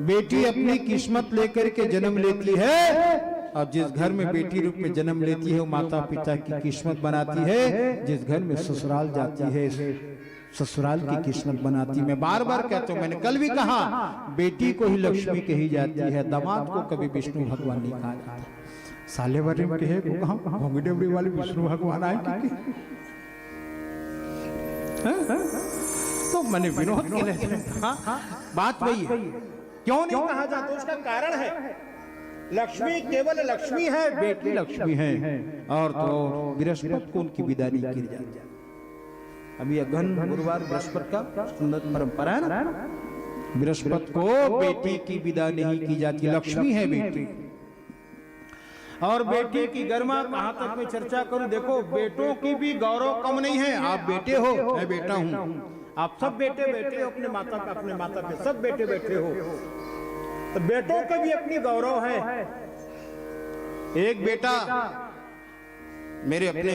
बेटी अपनी किस्मत लेकर के जन्म लेती है, और जिस घर में बेटी रूप में जन्म लेती है वो माता पिता की किस्मत बनाती है। जिस घर में ससुराल जाती है ससुराल की किस्मत बनाती। मैं बार बार कहता हूं, मैंने कल भी कहा, बेटी को ही लक्ष्मी कही जाती है, दामाद को कभी विष्णु भगवान नहीं कहा जाता। साले वाले में कहे घोंगी डबरी वाले विष्णु भगवान आए तो मैंने विनोद के लिए बात वही है। क्यों नहीं कहा जाता? उसका कारण है, लक्ष्मी केवल लक्ष्मी है, बेटी लक्ष्मी है। और तो बृहस्पति को उनकी विदा नहीं की जाती। अभी अगहन गुरुवार बृहस्पति का सुंदर परंपरा है ना, बृहस्पति को बेटी की विदा नहीं की जाती, लक्ष्मी है बेटी। और बेटी की गरिमा कहां तक मैं चर्चा करूं? देखो, बेटों की भी गौरव कम नहीं है। आप बेटे हो, मैं बेटा हूं, आप सब बेटे बैठे हो अपने माता पे, सब बेटे बैठे हो, तो बेटों का भी अपनी गौरव है। एक बेटा मेरे अपने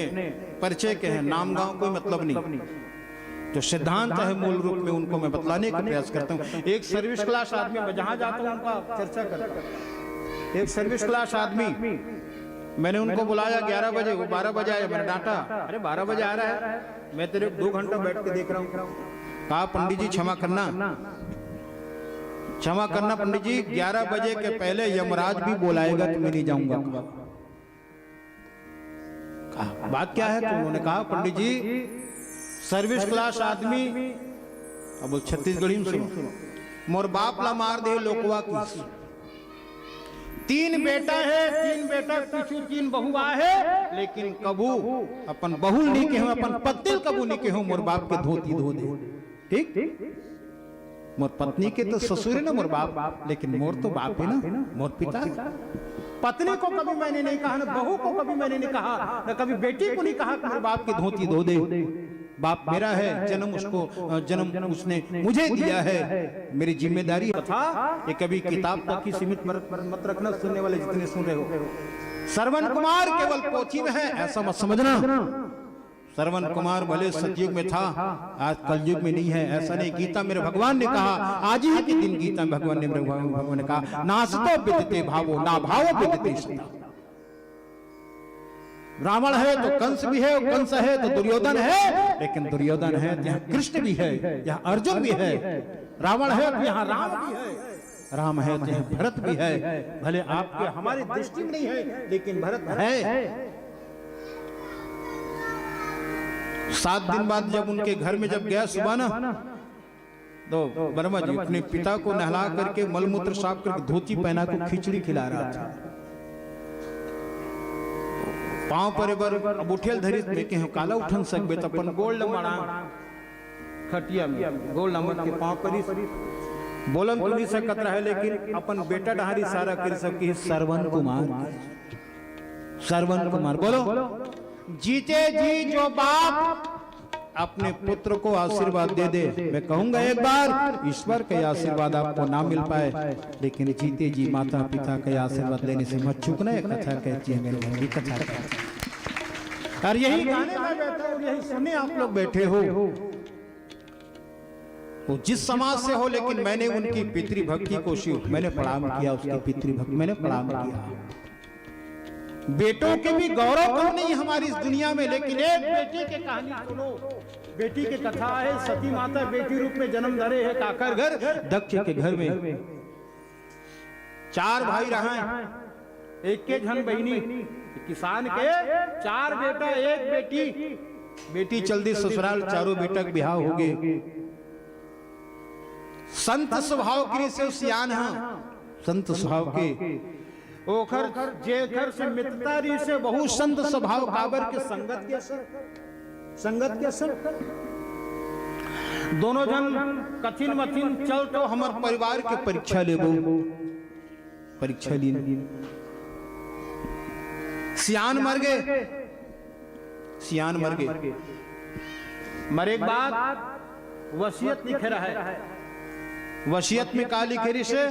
परिचय के हैं, नाम गांव कोई मतलब नहीं, जो सिद्धांत है मूल रूप में उनको मैं बतलाने का प्रयास करता हूं। एक सर्विस क्लास आदमी, मैं जहां जाता हूं उनका चर्चा करता हूं। एक सर्विस क्लास आदमी, मैंने उनको बुलाया 11 बजे, वो 12 बजे आया। मैंने डांटा, अरे 12 बजे आ रहा है, मैं तेरे 2 घंटा बैठ के देख रहा हूँ। कहा, पंडित जी क्षमा करना पंडित जी, 11 बजे के पहले यमराज भी बुलाएगा तो मैं नहीं जाऊंगा। बात क्या है? तो उन्होंने कहा, पंडित जी सर्विस क्लास आदमी, अब छत्तीसगढ़ी में सुनो, मोर बाप ला मार दे लोकवा की। 3 बेटा है, 3 बेटा पीछू 3 बहुआ है, लेकिन कबू अपन बहुल नहीं के हो, अपन पत्तिल कबू नहीं के हो, मोर बाप के धोती धो दे। ठीक, मोर पत्नी के तो ससुर है ना मोर बाप, लेकिन मोर तो बाप है ना, मोर पिता। पत्नी को कभी मैंने नहीं कहा, ना बहू को कभी मैंने नहीं कहा, ना कभी बेटी को नहीं कहा कि मेरे बाप की धोती धो दे। बाप मेरा है, जन्म उसने मुझे दिया है, मेरी जिम्मेदारी था। ये कभी किताब तक ही सीमित मत रखना, सुनने वाले जितने सुन रहे हो। श्रवण कुमार केवल पोथी में है ऐसा मत समझना। श्रवण कुमार भले सतयुग में था, आज कलयुग में नहीं है, ऐसा नहीं। गीता मेरे भगवान ने कहा, आज ही के दिन गीता में भगवान ने कहा, नासतो विदिते भावो ना भावो विदिते सता। रावण है तो कंस भी है, कंस है तो दुर्योधन है, लेकिन दुर्योधन है तो यहाँ कृष्ण भी है, यहाँ अर्जुन भी है। रावण है तो यहाँ राम भी है, राम है तो यहाँ भरत भी है। भले आपके हमारी दृष्टि में नहीं है, लेकिन भरत है। 7 दिन बाद जब उनके घर में जब गया सुबह ना, तो वर्मा जी अपने पिता को नहला करके मलमूत्र साफ करके धोती पहना को खिचड़ी खिला रहा था। पांव पर अब उठेल धरी में के काला उठन सकबे त अपन गोल लमड़ा खटिया में गोल नमक के पांव पर बोलन तो नहीं सकत रहे, लेकिन अपन बेटा डहारी सारा कर सकी। श्रवण कुमार, श्रवण कुमार बोलो, जीते जी जो बाप अपने पुत्र को आशीर्वाद दे दे, मैं कहूंगा एक बार ईश्वर का आशीर्वाद आपको ना मिल पाए, लेकिन जीते जी माता पिता का आशीर्वाद लेने से मत चूकना। एक कथा कहती है मेरे भाई, कथा कहती। और यही गाने में बैठा हूं, यही सुने आप लोग बैठे हो, वो जिस समाज से हो, लेकिन मैंने उनकी पितृभक्ति को मैंने प्रणाम किया, उसकी पितृभक्ति मैंने प्रणाम किया। बेटों के भी गौरव कम नहीं हमारी इस दुनिया में, लेकिन एक बेटी की कहानी सुनो। बेटी की कथा है, सती माता बेटी रूप में जन्म धरे है काकर घर, दक्ष के घर में 4 भाई रहे, एक के झन बहनी, किसान के 4 बेटा 1 बेटी। बेटी चल दी ससुराल, चारों बेटा के बिहाव हो गए। संत स्वभाव की से सियान है, संत स्वभाव के ओखर जे घर से मित्रता री से बहु संत स्वभाव काबर के संगत के असर दोनों जन कठिन मथिन चल तो हमार परिवार के परीक्षा लेबो, परीक्षा ली। सियान मर गए, सियान मर गए, मरे के बाद वसीयत लिखे रहा है। वसीयत में का लिखे से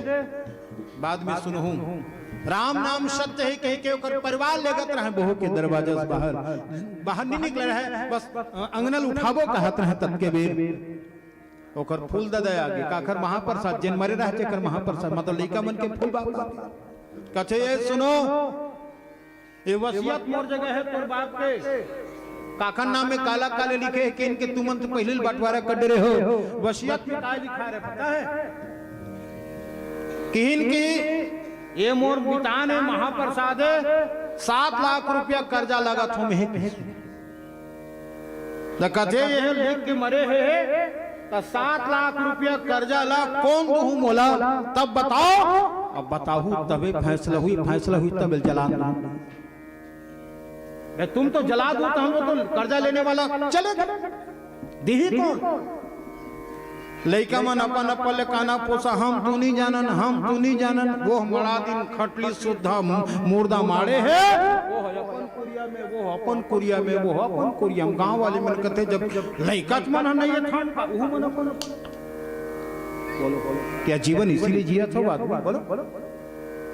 बाद में सुनहूं, राम नाम सत्य है कह के ओकर परिवार लेगत रहे, बहू के दरवाजा से बाहर नहीं निकल रहे, बस अंगनल उठाबो कहत रहे। तब के बेर ओकर फूल दे आगे काखर महाप्रसाद जिन मरे रहे कर महाप्रसाद, मतलब लइका मन के फूल बाप कथे ये सुनो, ये वसीयत मोर जगह है तोर बाप के। काखर नाम में काला काले लिखे है कि इनके तुमन तो पहले बंटवारा कर दे रहे हो। वसीयत में काय लिखा है पता है कि इनकी ये मोर बिटान है महाप्रसाद है, 7 लाख रुपया कर्जा लगा थो में कथे ये लिख के मरे है, तो 7 लाख रुपया कर्जा ला कौन दूं मोला, तब बताओ। अब बताऊ तबे फैसला हुई तब जला। तुम तो जला दो तो हम तो कर्जा लेने वाला चले दी कौन। लइका मन अपन अपन काना पोसा, हम तू नहीं जानन, हम तू नहीं जानन। वो हमारा दिन खटली सुधा मुर्दा मारे है, वो अपन कुरिया में, वो अपन कुरिया में, वो अपन कुरिया में। गांव वाले मन कहते जब लइका मन नहीं है थान का वो मन अपन। बोलो क्या जीवन इसीलिए जिया था? बात बोलो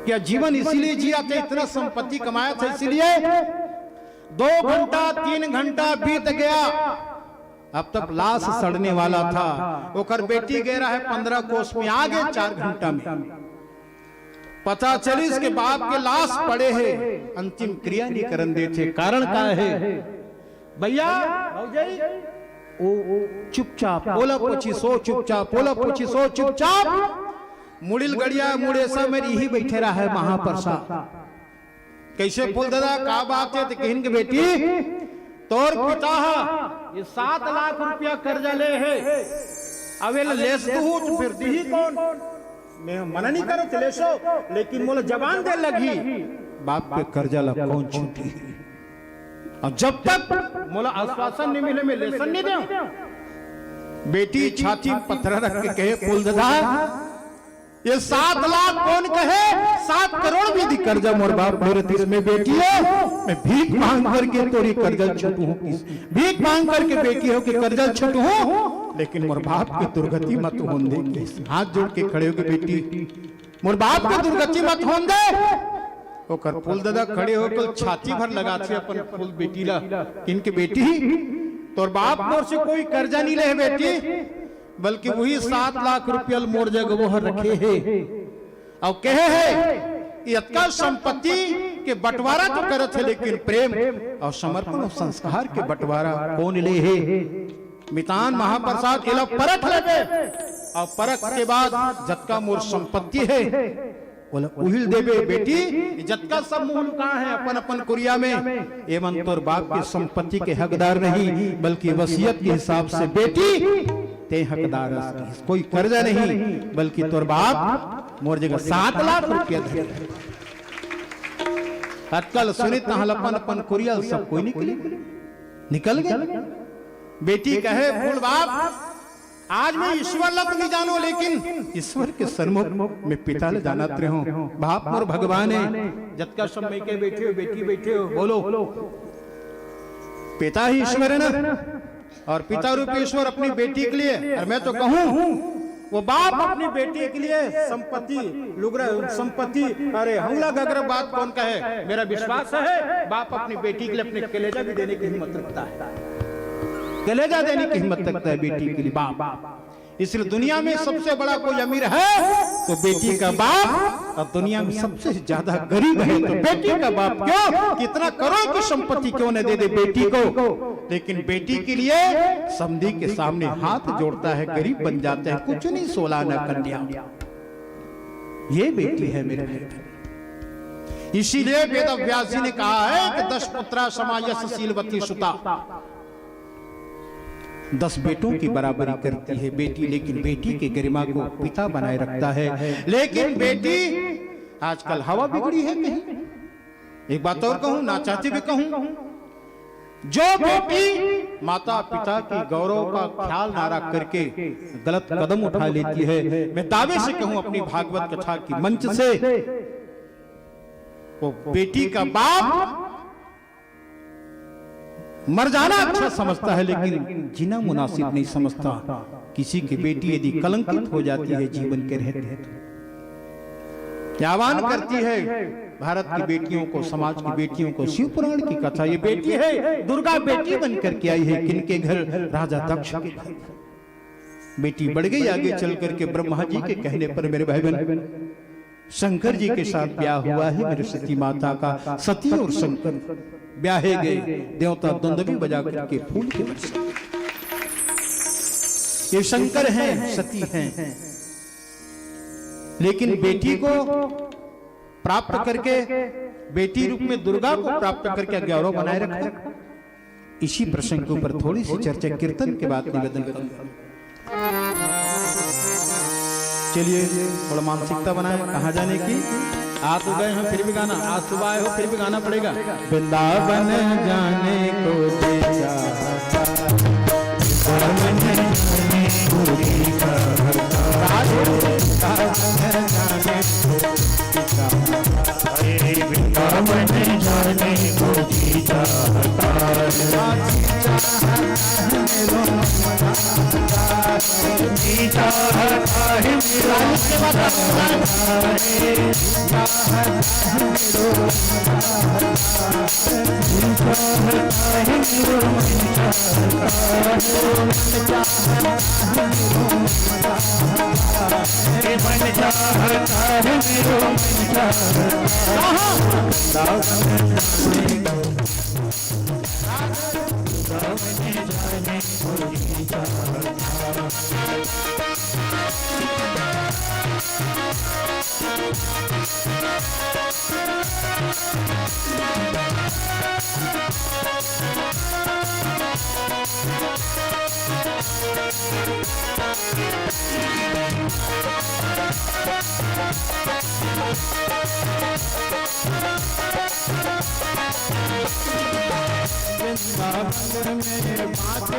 क्या जीवन इसीलिए जिया था? इतना संपत्ति कमाया था इसीलिए? 2 घंटा 3 घंटा बीत गया, अब तक लाश सड़ने वाला था। ओकर बेटी गए रहा है 15 कोस में, आगे 4 घंटा में पता चली इसके बाप के लाश पड़े हैं, अंतिम क्रिया नहीं करन दे थे। कारण क्या है भैया? चुपचाप बोला पोछी सो, चुपचाप बोला पोछी सो, चुपचाप। मुड़िल गड़िया मुड़ेसा में यही बैठे रहा है महाप्रसाद। कैसे फूल दादा का बात है? तो कहन के बेटी तोर पिता ये 7 लाख रुपया कर्जा ले है, अवेल लेस तू फिर दी कौन? मैं मना नहीं करे चले सो, लेकिन मोला जबान दे लगी बाप के कर्जा ला कौन छूटी। और जब तक मोला आश्वासन नहीं मिले मैं लेसन नहीं दे। बेटी छाती में पत्थर रख के कहे फूल दादा ये 7 लाख कौन कहे 7 करोड़ भी दी कर्जा मोर बाप मेरे देश में बेटी है मैं भीख मांग करके तोरी कर्जा छूटू हूँ भीख मांग करके बेटी हो कि कर्जा छूटू हूँ लेकिन मोर बाप की दुर्गति मत होन दे। हाथ जोड़ के खड़े हो के बेटी मोर बाप की दुर्गति मत होन दे। ओकर फूल दादा खड़े होकर छाती भर लगाते अपन फूल बेटी ला इनके बेटी तोर बाप मोर से कोई कर्जा नहीं ले बेटी बल्कि वही 7 लाख रुपया मोर जगह वो रखे है और कहे है इतना संपत्ति के बंटवारा तो करत है लेकिन प्रेम और समर्पण और संस्कार के बंटवारा कौन ले है। मितान महाप्रसाद इला परख लगे और परख के बाद जतका मोर संपत्ति है बोला उहिल देवे बेटी जतका सब मूल कहाँ है अपन अपन कुरिया में एवं तोर बाप की संपत्ति के हकदार नहीं बल्कि वसीयत के हिसाब से बेटी ते हकदार कोई कर्जा नहीं बल्कि तोर बाप मोर जगह 7 लाख रुपया दे अतकल सुनित हलपन अपन कुरिया सब कोई निकल गए। बेटी कहे फूल बाप आज मैं ईश्वर लग नहीं जानो लेकिन ईश्वर के सन्मुख में पिता ले जाना हूँ बाप मोर भगवान है जतका समय के बैठे हो बेटी बैठे हो बोलो पिता ही ईश्वर है ना और पिता रूपी ईश्वर अपनी बेटी के लिए और मैं तो कहूँ वो बाप अपनी बेटी के लिए संपत्ति लुगरा संपत्ति अरे हमला गगर बात कौन कहे मेरा विश्वास है बाप अपनी बेटी के लिए अपने कलेजा भी देने की हिम्मत रखता है कलेजा देने की हिम्मत रखता है बेटी के लिए बाप। इसलिए दुनिया में सबसे बड़ा कोई अमीर है तो बेटी का बाप और दुनिया में सबसे ज्यादा गरीब है तो बेटी का बाप क्यों कितना करोड़ की संपत्ति क्यों न दे दे बेटी को लेकिन बेटी के लिए समधी के सामने हाथ जोड़ता है गरीब बन जाता है कुछ नहीं 16 न कन्या ये बेटी है मेरे बेटे। इसीलिए वेद व्यास जी ने कहा है कि 10 पुत्रा समायस शीलवती सुता 10 बेटों की बराबरी करती है बेटी लेकिन बेटी के गरिमा को पिता बनाए रखता है लेकिन बेटी आजकल हवा बिगड़ी है कहीं। एक बात और कहूं ना चाहती भी कहूं जो बेटी माता पिता की गौरव का ख्याल ना रख करके गलत कदम उठा लेती है मैं दावे से कहूं अपनी भागवत कथा की मंच से वो बेटी का बाप मर जाना अच्छा समझता है लेकिन जीना मुनासिब नहीं समझता। किसी की बेटी यदि कलंकित हो जाती है जीवन के रहते आह्वान करती है भारत की बेटियों को समाज की बेटियों को शिव पुराण की कथा ये बेटी है दुर्गा बेटी बन करके आई है किनके घर राजा दक्ष के घर बेटी बढ़ गई आगे चल करके ब्रह्मा जी के कहने पर मेरे भाई बहन शंकर जी के साथ ब्याह हुआ है मेरे सती माता का। सती और शंकर ब्याहे गए देवता दुंदुभी बजा करके फूल के बरसे ये शंकर हैं सती हैं लेकिन बेटी को प्राप्त करके बेटी रूप में दुर्गा को प्राप्त करके गौरव बनाए रखा। इसी प्रसंग के ऊपर थोड़ी सी चर्चा कीर्तन के बाद निवेदन करूंगा। चलिए थोड़ा मानसिकता बनाए कहाँ जाने की आ तो गए हैं फिर भी गाना आज सुबह आए हो फिर भी गाना पड़ेगा। वृंदावन जाने को वृंदावन में माथे